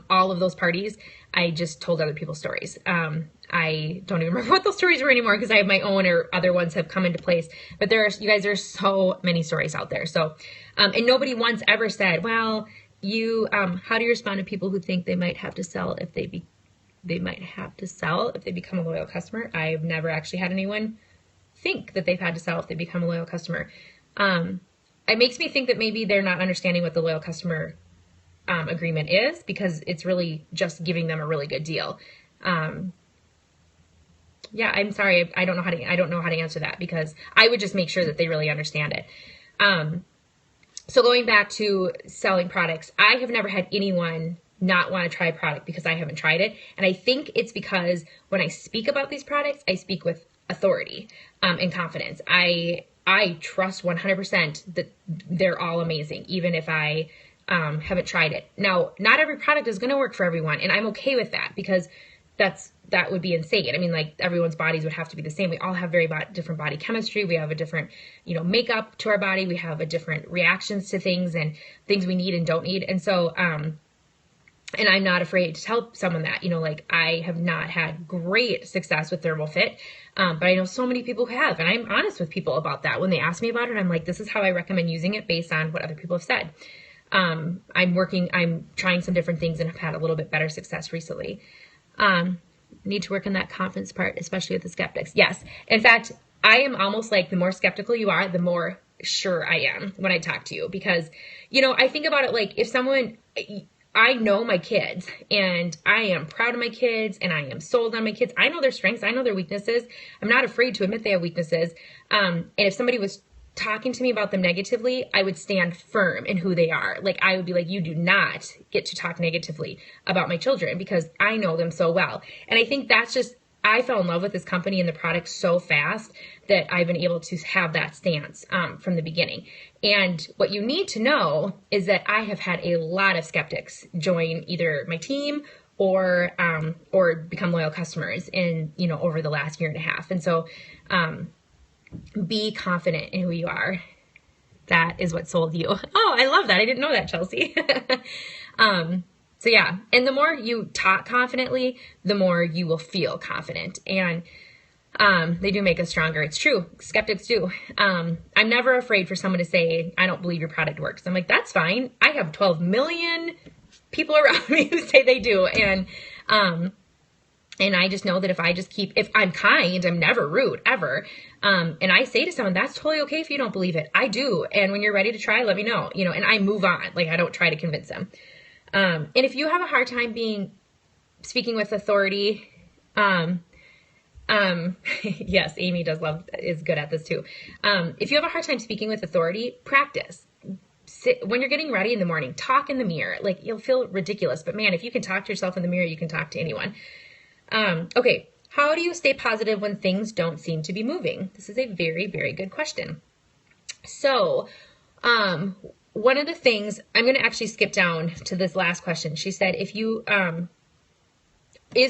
all of those parties, I just told other people's stories. I don't even remember what those stories were anymore because I have my own or other ones have come into place. But you guys, there's so many stories out there. So, and nobody once ever said, well, how do you respond to people who think they might have to sell if they become a loyal customer? I've never actually had anyone think that they've had to sell if they become a loyal customer. It makes me think that maybe they're not understanding what the loyal customer agreement is, because it's really just giving them a really good deal. Yeah, I'm sorry. I don't know how to answer that, because I would just make sure that they really understand it. So going back to selling products, I have never had anyone not want to try a product because I haven't tried it. And I think it's because when I speak about these products, I speak with authority and confidence. I trust 100% that they're all amazing, even if I haven't tried it. Now, not every product is going to work for everyone, and I'm okay with that, because that would be insane. I mean, like, everyone's bodies would have to be the same. We all have very different body chemistry. We have a different, makeup to our body. We have a different reactions to things and things we need and don't need. And so, and I'm not afraid to tell someone that, like, I have not had great success with Thermal-Fit, but I know so many people who have, and I'm honest with people about that. When they ask me about it, I'm like, this is how I recommend using it based on what other people have said. I'm trying some different things and have had a little bit better success recently. Need to work on that confidence part, especially with the skeptics. Yes. In fact, I am almost like, the more skeptical you are, the more sure I am when I talk to you, because, I think about it like, if someone, I know my kids, and I am proud of my kids, and I am sold on my kids. I know their strengths. I know their weaknesses. I'm not afraid to admit they have weaknesses. And if somebody was talking to me about them negatively, I would stand firm in who they are. Like, I would be like, you do not get to talk negatively about my children, because I know them so well. And I think that's just, I fell in love with this company and the product so fast that I've been able to have that stance from the beginning. And what you need to know is that I have had a lot of skeptics join either my team or become loyal customers over the last year and a half. And so, be confident in who you are. That is what sold you. Oh, I love that. I didn't know that, Chelsea. So yeah, and the more you talk confidently, the more you will feel confident. And they do make us stronger. It's true. Skeptics do. I'm never afraid for someone to say, I don't believe your product works. I'm like, that's fine. I have 12 million people around me who say they do. And I just know that if I'm kind, I'm never rude, ever. And I say to someone, that's totally okay if you don't believe it. I do. And when you're ready to try, let me know, and I move on. Like, I don't try to convince them. And if you have a hard time speaking with authority, yes, Amy is good at this too. If you have a hard time speaking with authority, practice. When you're getting ready in the morning, talk in the mirror. Like, you'll feel ridiculous, but man, if you can talk to yourself in the mirror, you can talk to anyone. Okay. How do you stay positive when things don't seem to be moving? This is a very, very good question. So, one of the things, I'm going to actually skip down to this last question. She said, is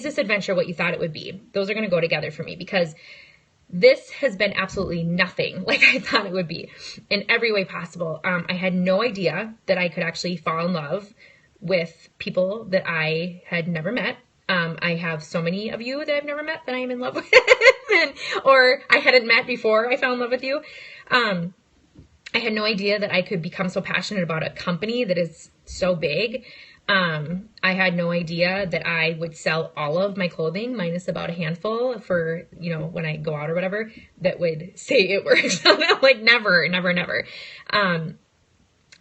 this adventure what you thought it would be? Those are going to go together for me, because this has been absolutely nothing like I thought it would be in every way possible. I had no idea that I could actually fall in love with people that I had never met. I have so many of you that I've never met that I am in love with, or I hadn't met before I fell in love with you. I had no idea that I could become so passionate about a company that is so big. I had no idea that I would sell all of my clothing, minus about a handful for, when I go out or whatever, that would say it works. Like, never, never, never.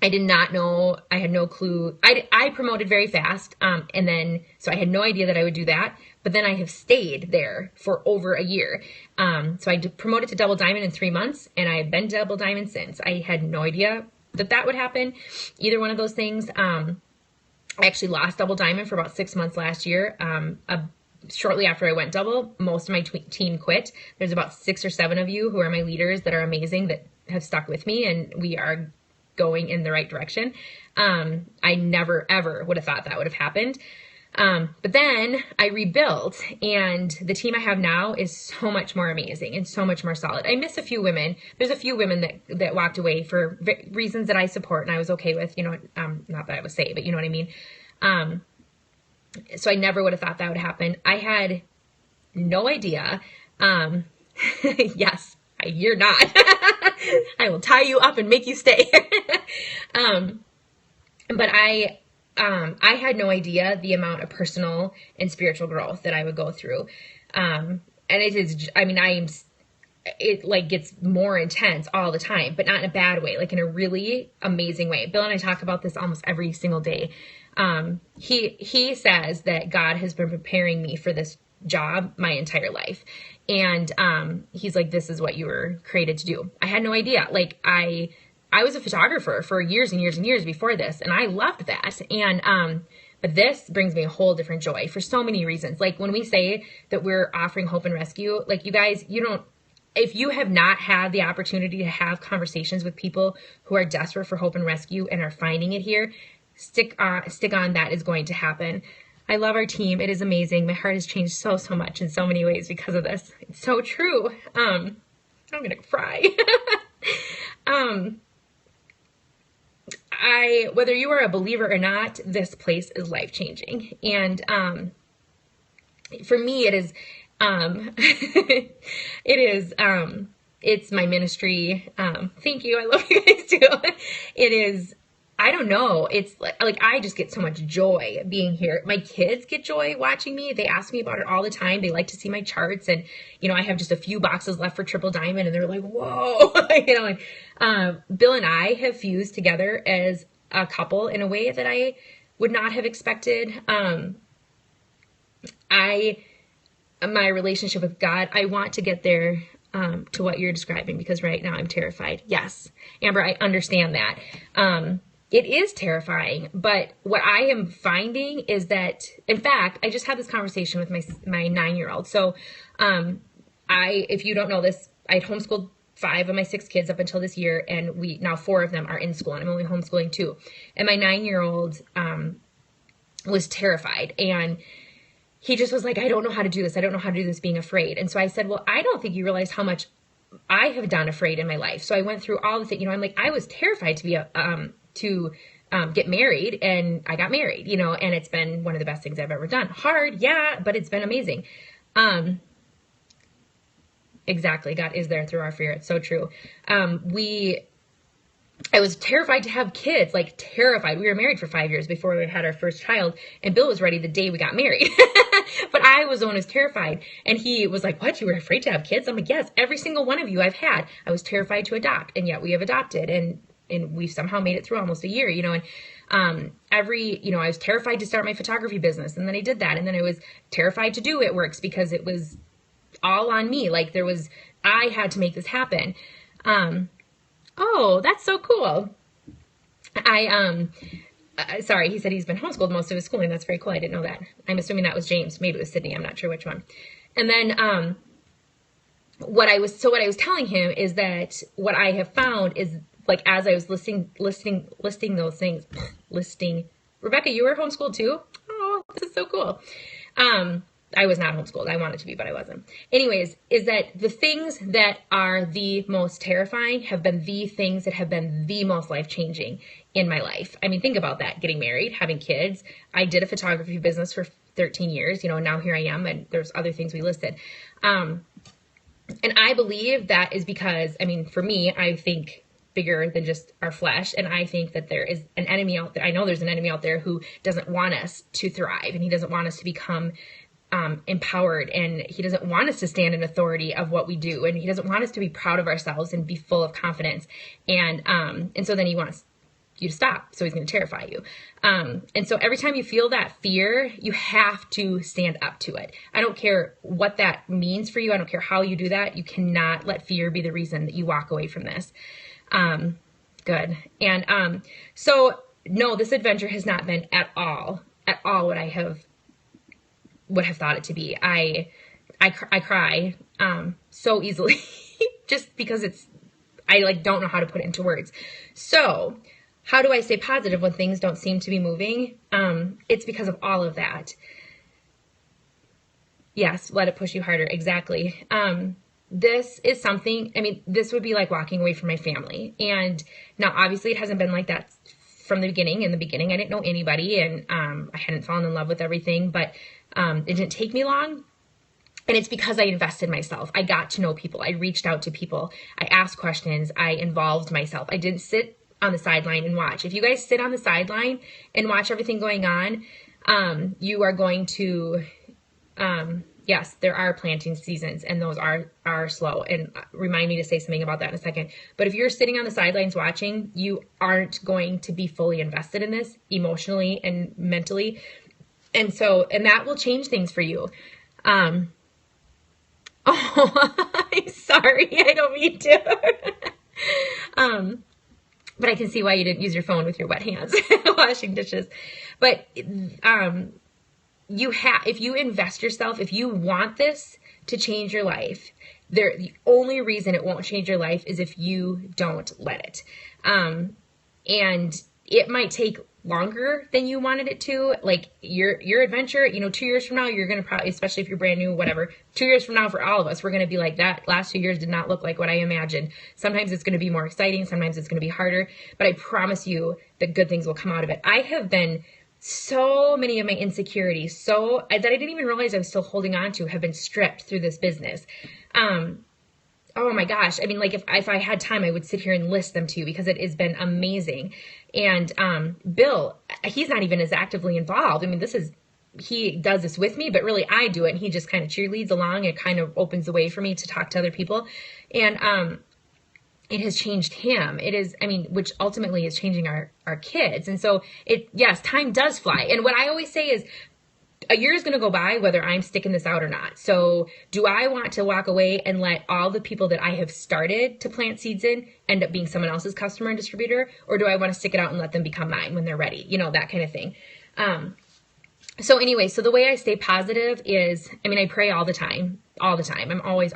I did not know. I had no clue. I promoted very fast. And then, so I had no idea that I would do that, but then I have stayed there for over a year. So I promoted to Double Diamond in 3 months, and I have been Double Diamond since. I had no idea that would happen. Either one of those things. I actually lost Double Diamond for about 6 months last year. Shortly after I went double, most of my team quit. There's about 6 or 7 of you who are my leaders that are amazing, that have stuck with me, and we are going in the right direction. I never, ever would have thought that would have happened. But then I rebuilt, and the team I have now is so much more amazing and so much more solid. I miss a few women. There's a few women that walked away for reasons that I support and I was okay with, not that I was say, but you know what I mean? So I never would have thought that would happen. I had no idea. Yes, you're not. I will tie you up and make you stay. But I had no idea the amount of personal and spiritual growth that I would go through. And it is, I mean, it like gets more intense all the time, but not in a bad way, like in a really amazing way. Bill and I talk about this almost every single day. He says that God has been preparing me for this job my entire life. And, he's like, this is what you were created to do. I had no idea. Like I was a photographer for years and years and years before this, and I loved that. And, but this brings me a whole different joy for so many reasons. Like when we say that we're offering hope and rescue, like you guys, if you have not had the opportunity to have conversations with people who are desperate for hope and rescue and are finding it here, stick on, that is going to happen. I love our team. It is amazing. My heart has changed so much in so many ways because of this. It's so true. I'm going to cry. Whether you are a believer or not, this place is life-changing. And, for me, it is, it's my ministry. Thank you. I love you guys too. It is, I don't know. It's like I just get so much joy being here. My kids get joy watching me. They ask me about it all the time. They like to see my charts, and I have just a few boxes left for Triple Diamond, and they're like, "Whoa!" Bill and I have fused together as a couple in a way that I would not have expected. My relationship with God, I want to get there to what you're describing, because right now I'm terrified. Yes, Amber, I understand that. It is terrifying, but what I am finding is that, in fact, I just had this conversation with my 9-year-old. So, if you don't know this, I had homeschooled 5 of my 6 kids up until this year, and now 4 of them are in school, and I'm only homeschooling 2. And my 9-year-old was terrified, and he just was like, I don't know how to do this. I don't know how to do this being afraid. And so I said, well, I don't think you realize how much I have done afraid in my life. So I went through all the things, I'm like, I was terrified to be get married, and I got married, and it's been one of the best things I've ever done. Hard. Yeah. But it's been amazing. Exactly. God is there through our fear. It's so true. I was terrified to have kids, like terrified. We were married for 5 years before we had our first child, and Bill was ready the day we got married. But I was the one who was terrified. And he was like, what? You were afraid to have kids? I'm like, yes, every single one of you I've had. I was terrified to adopt, and yet we have adopted, and we've somehow made it through almost a year, and I was terrified to start my photography business, and then I did that. And then I was terrified to do It Works because it was all on me. Like I had to make this happen. Oh, that's so cool. Sorry, he said he's been homeschooled most of his schooling. That's very cool. I didn't know that. I'm assuming that was James. Maybe it was Sydney. I'm not sure which one. And then, what I was telling him is that what I have found is, like, as I was listing those things, Rebecca, you were homeschooled too? Oh, this is so cool. I was not homeschooled. I wanted to be, but I wasn't. Anyways, is that the things that are the most terrifying have been the things that have been the most life-changing in my life. I mean, think about that. Getting married, having kids. I did a photography business for 13 years, now here I am, and there's other things we listed. And I believe that is because, for me, I think bigger than just our flesh. And I think that there is an enemy out there. I know there's an enemy out there who doesn't want us to thrive, and he doesn't want us to become empowered, and he doesn't want us to stand in authority of what we do, and he doesn't want us to be proud of ourselves and be full of confidence, and so then he wants you to stop, so he's going to terrify you, and so every time you feel that fear, you have to stand up to it. I don't care what that means for you. I don't care how you do that. You cannot let fear be the reason that you walk away from this. Good. And so no, this adventure has not been at all what I would have thought it to be. I cry so easily just because I don't know how to put it into words. So how do I stay positive when things don't seem to be moving? It's because of all of that. Yes, let it push you harder. Exactly. This is something, this would be like walking away from my family. And now obviously it hasn't been like that from the beginning. In the beginning, I didn't know anybody, and I hadn't fallen in love with everything, but it didn't take me long. And it's because I invested myself. I got to know people. I reached out to people. I asked questions. I involved myself. I didn't sit on the sideline and watch. If you guys sit on the sideline and watch everything going on, you are going to, yes, there are planting seasons, and those are slow. And remind me to say something about that in a second. But if you're sitting on the sidelines watching, you aren't going to be fully invested in this emotionally and mentally. And that will change things for you. Oh, I'm sorry. I don't mean to. But I can see why you didn't use your phone with your wet hands washing dishes. But if you invest yourself, if you want this to change your life, the only reason it won't change your life is if you don't let it. And it might take longer than you wanted it to. Like your adventure, 2 years from now, you're going to probably, especially if you're brand new, whatever, 2 years from now for all of us, we're going to be like, that last 2 years did not look like what I imagined. Sometimes it's going to be more exciting. Sometimes it's going to be harder, but I promise you that good things will come out of it. I have been, so many of my insecurities, that I didn't even realize I was still holding on to, have been stripped through this business. Oh my gosh. I mean, like if I had time, I would sit here and list them to you because it has been amazing. And Bill, he's not even as actively involved. I mean, he does this with me, but really I do it. And he just kind of cheerleads along. It kind of opens the way for me to talk to other people. And it has changed him. Which ultimately is changing our kids. And so yes, time does fly. And what I always say is, a year is going to go by whether I'm sticking this out or not. So do I want to walk away and let all the people that I have started to plant seeds in end up being someone else's customer and distributor? Or do I want to stick it out and let them become mine when they're ready? That kind of thing. So the way I stay positive is, I pray all the time. I'm always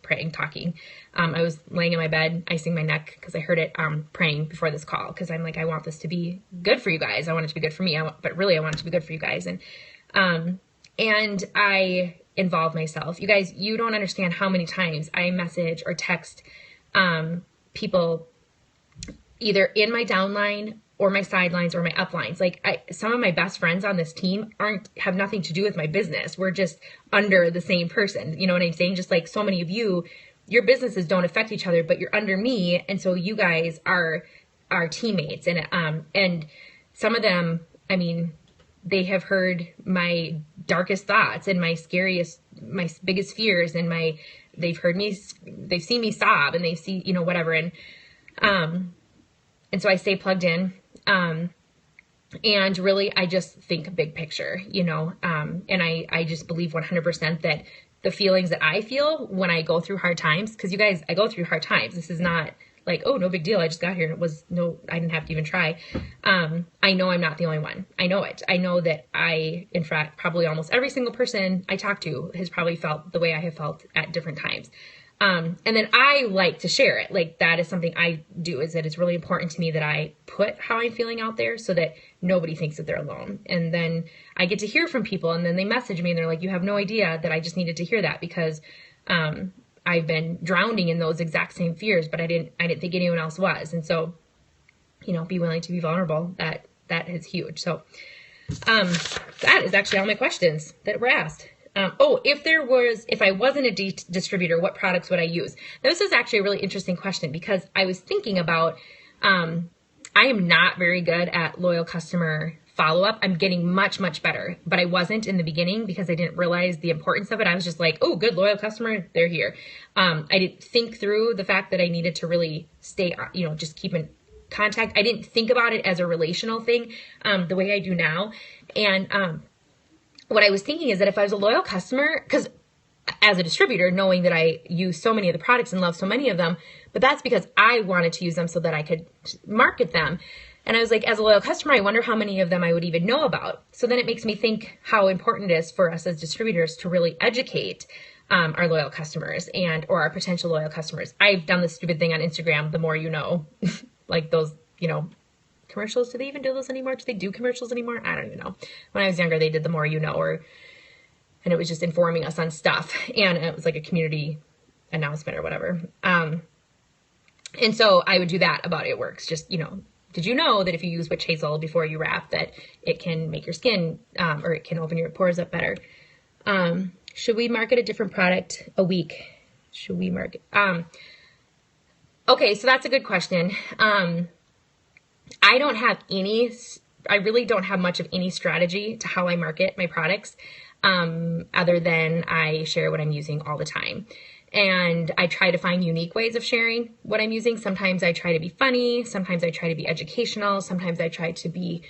praying, talking. I was laying in my bed, icing my neck because I heard it praying before this call, because I'm like, I want this to be good for you guys. I want it to be good for me, but really I want it to be good for you guys. And I involve myself. You guys, you don't understand how many times I message or text people either in my downline or my sidelines or my uplines. Like some of my best friends on this team have nothing to do with my business. We're just under the same person. You know what I'm saying? Just like so many of you, your businesses don't affect each other, but you're under me. And so you guys are teammates. And some of them, they have heard my darkest thoughts and my biggest fears, and they've seen me sob, and they see, whatever. And so I stay plugged in. And really, I just think big picture, and I just believe 100% that the feelings that I feel when I go through hard times, because you guys, I go through hard times. This is not like, oh, no big deal, I just got here and I didn't have to even try. I know I'm not the only one. I know it. I know that in fact, probably almost every single person I talk to has probably felt the way I have felt at different times. And then I like to share it. Like that is something I do, is that it's really important to me that I put how I'm feeling out there so that nobody thinks that they're alone. And then I get to hear from people, and then they message me and they're like, you have no idea that I just needed to hear that, because, I've been drowning in those exact same fears, but I didn't think anyone else was. And so, be willing to be vulnerable. That is huge. So, that is actually all my questions that were asked. If I wasn't a distributor, what products would I use? This is actually a really interesting question, because I was thinking about, I am not very good at loyal customer follow-up. I'm getting much, much better, but I wasn't in the beginning because I didn't realize the importance of it. I was just like, oh, good loyal customer, they're here. I didn't think through the fact that I needed to really stay, just keep in contact. I didn't think about it as a relational thing, the way I do now. And, what I was thinking is that if I was a loyal customer, because as a distributor, knowing that I use so many of the products and love so many of them, but that's because I wanted to use them so that I could market them. And I was like, as a loyal customer, I wonder how many of them I would even know about. So then it makes me think how important it is for us as distributors to really educate our loyal customers or our potential loyal customers. I've done this stupid thing on Instagram, the more you know, like those, commercials. Do they even do those anymore? Do they do commercials anymore? I don't even know. When I was younger, they did the more you know, and it was just informing us on stuff. And it was like a community announcement or whatever. And so I would do that about It Works, just, did you know that if you use witch hazel before you wrap, that it can make your skin, or it can open your pores up better? Should we market a different product a week? Should we market? Okay, so that's a good question. I really don't have much of any strategy to how I market my products, other than I share what I'm using all the time. And I try to find unique ways of sharing what I'm using. Sometimes I try to be funny. Sometimes I try to be educational. Sometimes I try to be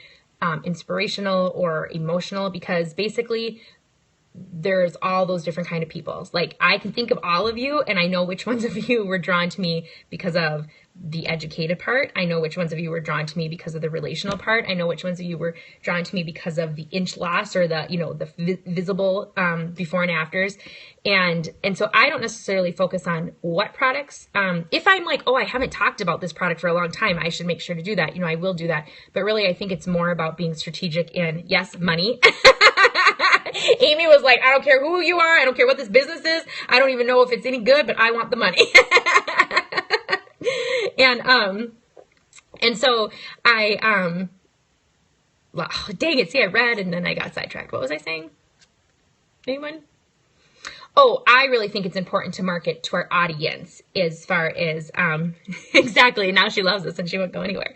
inspirational or emotional, because basically there's all those different kind of people. Like, I can think of all of you, and I know which ones of you were drawn to me because of the educated part. I know which ones of you were drawn to me because of the relational part. I know which ones of you were drawn to me because of the inch loss, or the visible before and afters. And so I don't necessarily focus on what products. If I'm like, oh, I haven't talked about this product for a long time, I should make sure to do that. I will do that. But really, I think it's more about being strategic in, yes, money. Amy was like, I don't care who you are. I don't care what this business is. I don't even know if it's any good, but I want the money. And so well, dang it. See, I read and then I got sidetracked. What was I saying? Anyone? Oh, I really think it's important to market to our audience as far as, exactly. Now she loves us and she won't go anywhere.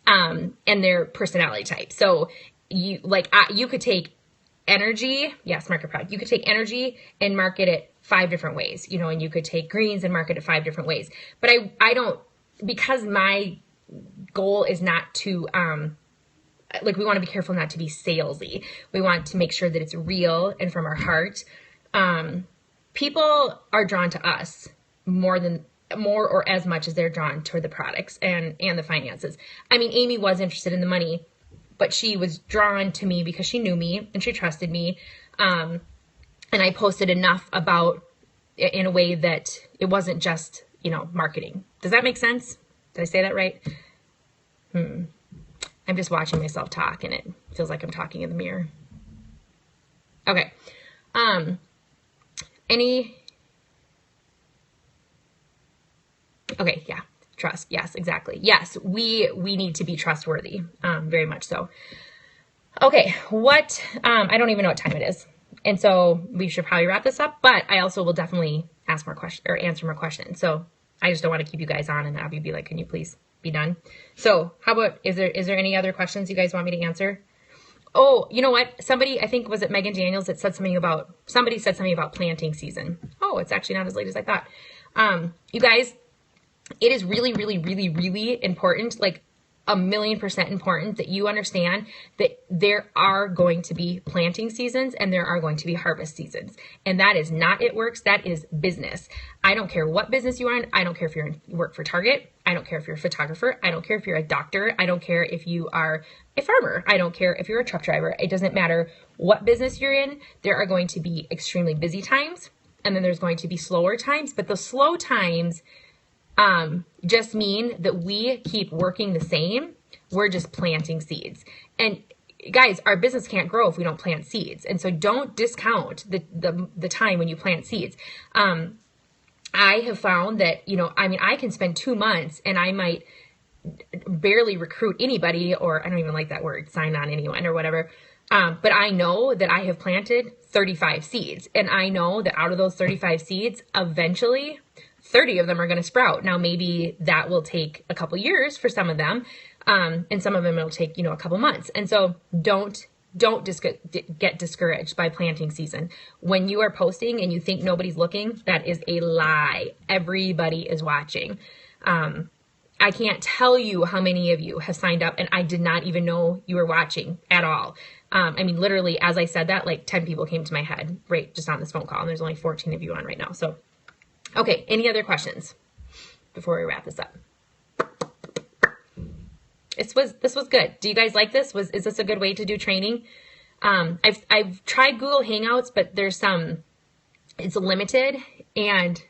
And their personality type. So you could take energy. Yes, market product. You could take energy and market it 5 different ways, and you could take greens and market it 5 different ways. But I don't, because my goal is not to, we want to be careful not to be salesy. We want to make sure that it's real and from our heart. People are drawn to us more or as much as they're drawn toward the products and the finances. I mean, Amy was interested in the money, but she was drawn to me because she knew me and she trusted me. And I posted enough about in a way that it wasn't just, marketing. Does that make sense? Did I say that right? I'm just watching myself talk and it feels like I'm talking in the mirror. Okay. Okay. Yeah. Trust. Yes, exactly. Yes. We need to be trustworthy. Very much so. Okay. I don't even know what time it is. And so we should probably wrap this up, but I also will definitely ask more questions or answer more questions. So I just don't want to keep you guys on and have you be like, can you please be done? So how about, is there any other questions you guys want me to answer? Oh, you know what? Somebody, I think, was it Megan Daniels that said something about planting season. Oh, it's actually not as late as I thought. You guys, it is really, really, really, really important, like 1,000,000% important, that you understand that there are going to be planting seasons and there are going to be harvest seasons. And that is not It Works. That is business. I don't care what business you are in. I don't care if you work for Target. I don't care if you're a photographer. I don't care if you're a doctor. I don't care if you are a farmer. I don't care if you're a truck driver. It doesn't matter what business you're in. There are going to be extremely busy times, and then there's going to be slower times. But the slow times just mean that we keep working the same. We're just planting seeds. And guys, our business can't grow if we don't plant seeds. And so don't discount the time when you plant seeds. I have found that, I can spend 2 months and I might barely recruit anybody, or I don't even like that word, sign on anyone or whatever. But I know that I have planted 35 seeds, and I know that out of those 35 seeds, eventually 30 of them are going to sprout. Now, maybe that will take a couple years for some of them. And some of them it'll take, a couple months. And so don't get discouraged by planting season. When you are posting and you think nobody's looking, that is a lie. Everybody is watching. I can't tell you how many of you have signed up and I did not even know you were watching at all. Literally, as I said that, like 10 people came to my head, right, just on this phone call. And there's only 14 of you on right now. So, okay. Any other questions before we wrap this up? This was good. Do you guys like this? Is this a good way to do training? I've tried Google Hangouts, but it's limited. And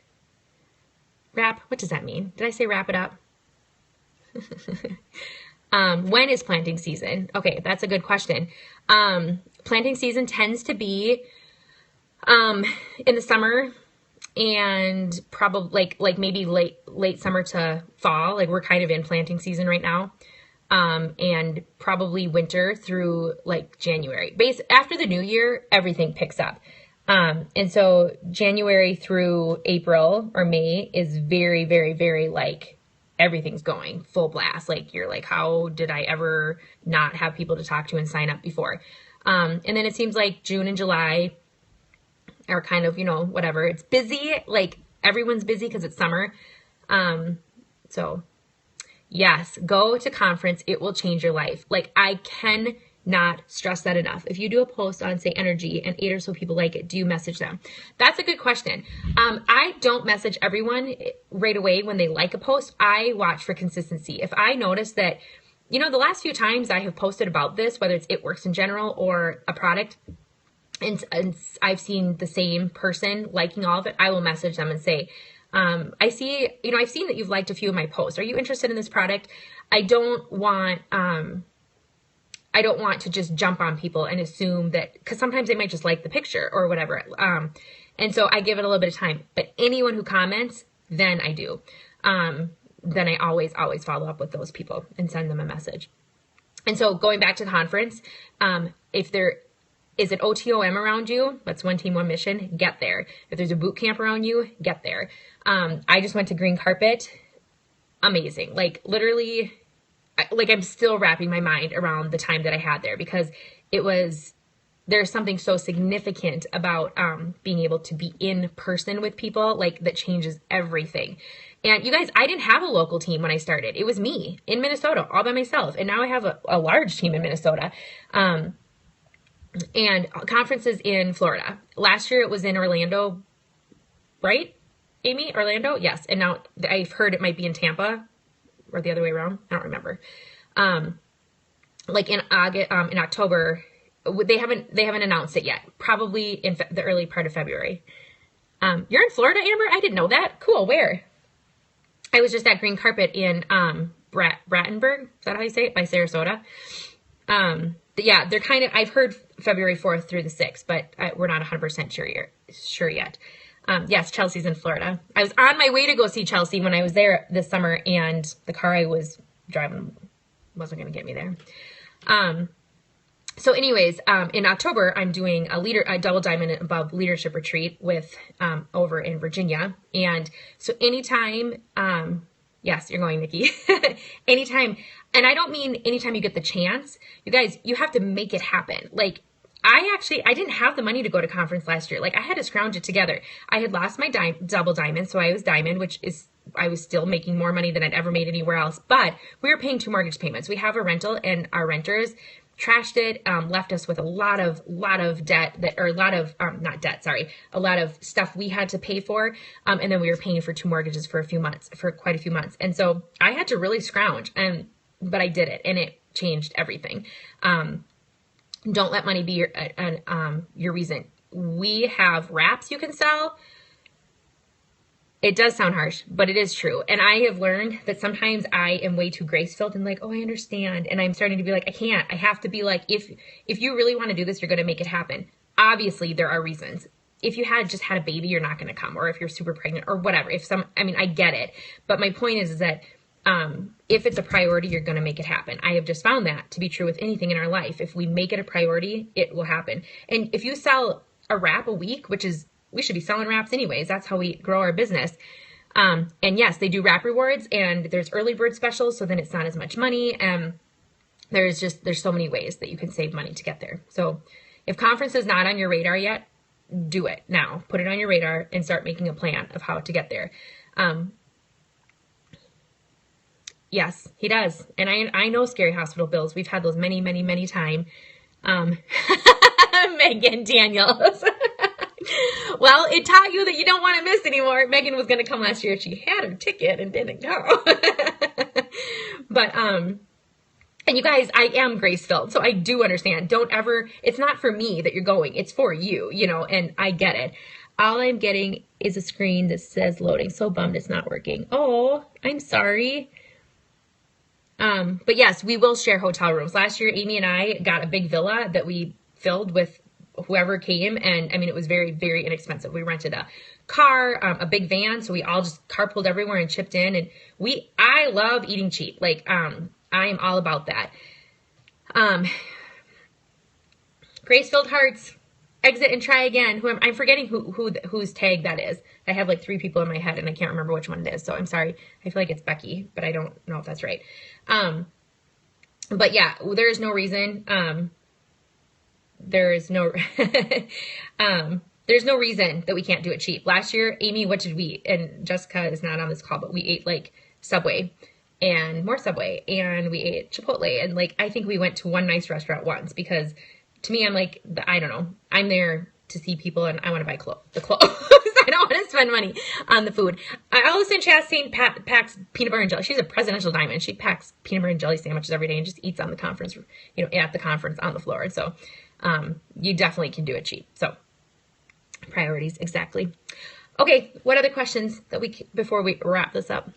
wrap, what does that mean? Did I say wrap it up? When is planting season? Okay, that's a good question. Planting season tends to be in the summer, and probably like maybe late summer to fall. Like we're kind of in planting season right now. and probably winter through like January. After the new year, everything picks up. And so January through April or May is very, very, very like everything's going full blast. Like you're like, how did I ever not have people to talk to and sign up before? And then it seems like June and July are kind of, whatever. It's busy. Like everyone's busy because it's summer. So yes, go to conference. It will change your life. Like I cannot stress that enough. If you do a post on say energy and 8 or so people like it, do you message them? That's a good question. I don't message everyone right away when they like a post. I watch for consistency. If I notice that, the last few times I have posted about this, whether it's It Works in general or a product, and I've seen the same person liking all of it, I will message them and say, I've seen that you've liked a few of my posts. Are you interested in this product? I don't want to just jump on people and assume that, because sometimes they might just like the picture or whatever. And so I give it a little bit of time, but anyone who comments, then I do. Then I always follow up with those people and send them a message. And so going back to the conference, if there is an OTOM around you, that's One Team, One Mission, get there. If there's a boot camp around you, get there. I just went to green carpet. Amazing. Like literally, I'm still wrapping my mind around the time that I had there because there's something so significant about being able to be in person with people, like that changes everything. And you guys, I didn't have a local team when I started. It was me in Minnesota all by myself. And now I have a large team in Minnesota. And conferences in Florida. Last year it was in Orlando, right? Amy, Orlando? Yes. And now I've heard it might be in Tampa or the other way around. I don't remember. Like in August, in October, they haven't announced it yet. Probably in the early part of February. You're in Florida, Amber? I didn't know that. Cool. Where? I was just at green carpet in Brattenburg. Is that how you say it? By Sarasota. Yeah, they're kind of, I've heard February 4th through the 6th, but we're not 100% sure yet. Yes, Chelsea's in Florida. I was on my way to go see Chelsea when I was there this summer, and the car I was driving wasn't going to get me there. So anyways, in October, I'm doing a double diamond above leadership retreat with, over in Virginia. And so anytime, yes, you're going, Nikki, anytime. And I don't mean anytime you get the chance, you guys, you have to make it happen. Like I didn't have the money to go to conference last year. Like I had to scrounge it together. I had lost my double diamond. So I was diamond, I was still making more money than I'd ever made anywhere else, but we were paying 2 mortgage payments. We have a rental and our renters trashed it, left us with a lot of debt a lot of stuff we had to pay for. And then we were paying for 2 mortgages for quite a few months. And so I had to really scrounge, but I did it and it changed everything. Don't let money be your reason. We have wraps you can sell. It does sound harsh, but it is true. And I have learned that sometimes I am way too grace-filled and like, oh, I understand. And I'm starting to be like, I can't. I have to be like, if you really want to do this, you're going to make it happen. Obviously, there are reasons. If you just had a baby, you're not going to come. Or if you're super pregnant or whatever. I get it. But my point is that if it's a priority, you're going to make it happen. I have just found that to be true with anything in our life. If we make it a priority, it will happen. And if you sell a wrap a week, we should be selling wraps anyways. That's how we grow our business. And yes, they do wrap rewards and there's early bird specials. So then it's not as much money. And there's so many ways that you can save money to get there. So if conference is not on your radar yet, do it now. Put it on your radar and start making a plan of how to get there. Yes, he does. And I know scary hospital bills. We've had those many, many, many times. Megan Daniels. Well, it taught you that you don't want to miss anymore. Megan was going to come last year. She had her ticket and didn't go. But, and you guys, I am grace-filled, so I do understand. It's not for me that you're going. It's for you, and I get it. All I'm getting is a screen that says loading. So bummed it's not working. Oh, I'm sorry. But yes, we will share hotel rooms. Last year, Amy and I got a big villa that we filled with whoever came. And it was very, very inexpensive. We rented a car, a big van. So we all just carpooled everywhere and chipped in. And I love eating cheap. Like, I'm all about that. Grace-filled hearts, exit and try again. I'm forgetting whose tag that is. I have like 3 people in my head and I can't remember which one it is. So I'm sorry. I feel like it's Becky, but I don't know if that's right. But yeah, there is no reason. There's no reason that we can't do it cheap. Last year, Amy, what did we eat? And Jessica is not on this call, but we ate like Subway and more Subway, and we ate Chipotle. And like, I think we went to one nice restaurant once, because to me, I'm like, I don't know. I'm there to see people and I want to buy the clothes. I don't want to spend money on the food. Allison Chastain packs peanut butter and jelly. She's a presidential diamond. She packs peanut butter and jelly sandwiches every day and just eats on the conference, at the conference on the floor. And so, you definitely can do it cheap. So priorities. Exactly. Okay. What other questions before we wrap this up?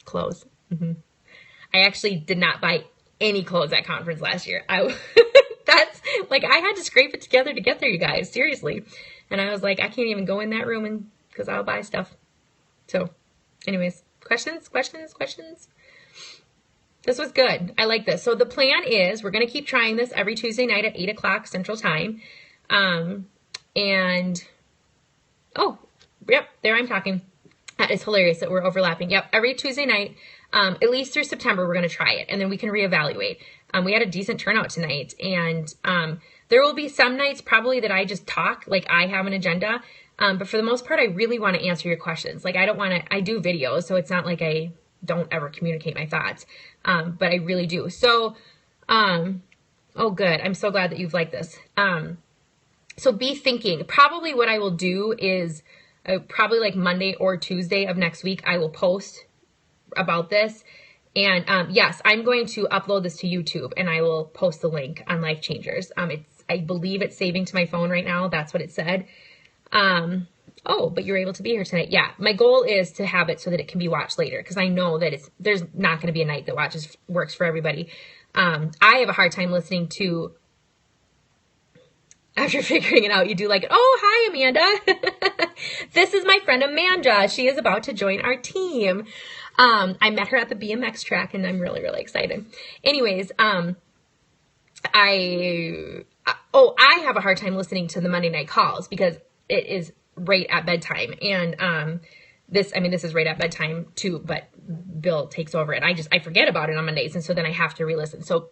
Clothes. I actually did not buy any clothes at conference last year. That's like, I had to scrape it together to get there, you guys, seriously. And I was like, I can't even go in that room because I'll buy stuff. So anyways, questions. This was good. I like this. So the plan is we're going to keep trying this every Tuesday night at 8:00 Central Time. Oh, yep, there I'm talking. That is hilarious that we're overlapping. Yep, every Tuesday night, at least through September, we're going to try it, and then we can reevaluate. We had a decent turnout tonight, and there will be some nights probably that I just talk, like I have an agenda, but for the most part, I really want to answer your questions. Like, I do videos, so it's not like I don't ever communicate my thoughts, but I really do. So, oh, good. I'm so glad that you've liked this. So be thinking. Probably what I will do is probably like Monday or Tuesday of next week, I will post about this. And yes, I'm going to upload this to YouTube and I will post the link on Life Changers. I believe it's saving to my phone right now. That's what it said. Oh, but you're able to be here tonight. Yeah, my goal is to have it so that it can be watched later, because I know that there's not going to be a night that works for everybody. I have a hard time listening to, after figuring it out, you do like, oh, hi, Amanda. This is my friend Amanda. She is about to join our team. I met her at the BMX track and I'm really, really excited. Anyways, I have a hard time listening to the Monday night calls because it is right at bedtime. And, this is right at bedtime too, but Bill takes over it. I forget about it on Mondays. And so then I have to re-listen. So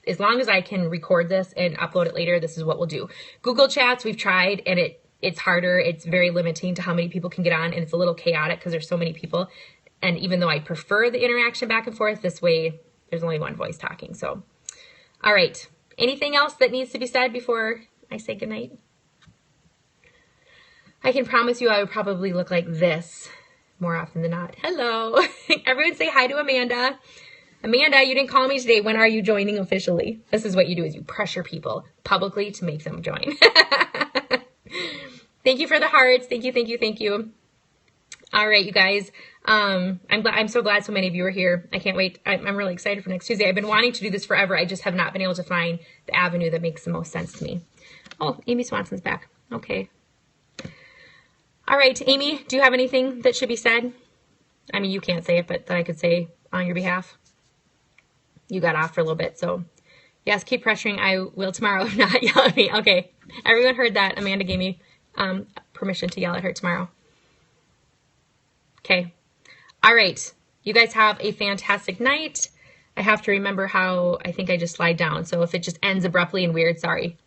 as long as I can record this and upload it later, this is what we'll do. Google Chats, we've tried, and it's harder. It's very limiting to how many people can get on, and it's a little chaotic because there's so many people. And even though I prefer the interaction back and forth, this way there's only one voice talking. So, all right. Anything else that needs to be said before I say goodnight? I can promise you I would probably look like this more often than not. Hello. Everyone say hi to Amanda. Amanda, you didn't call me today. When are you joining officially? This is what you do, is you pressure people publicly to make them join. Thank you for the hearts. Thank you. All right, you guys. I'm so glad so many of you are here. I can't wait. I'm really excited for next Tuesday. I've been wanting to do this forever. I just have not been able to find the avenue that makes the most sense to me. Oh, Amy Swanson's back. Okay. All right, Amy, do you have anything that should be said? I mean, you can't say it, but that I could say on your behalf. You got off for a little bit, so yes, keep pressuring. I will tomorrow. If not, yell at me. Okay, everyone heard that. Amanda gave me permission to yell at her tomorrow. Okay. All right. You guys have a fantastic night. I have to remember how I think I just slide down. So if it just ends abruptly and weird, sorry.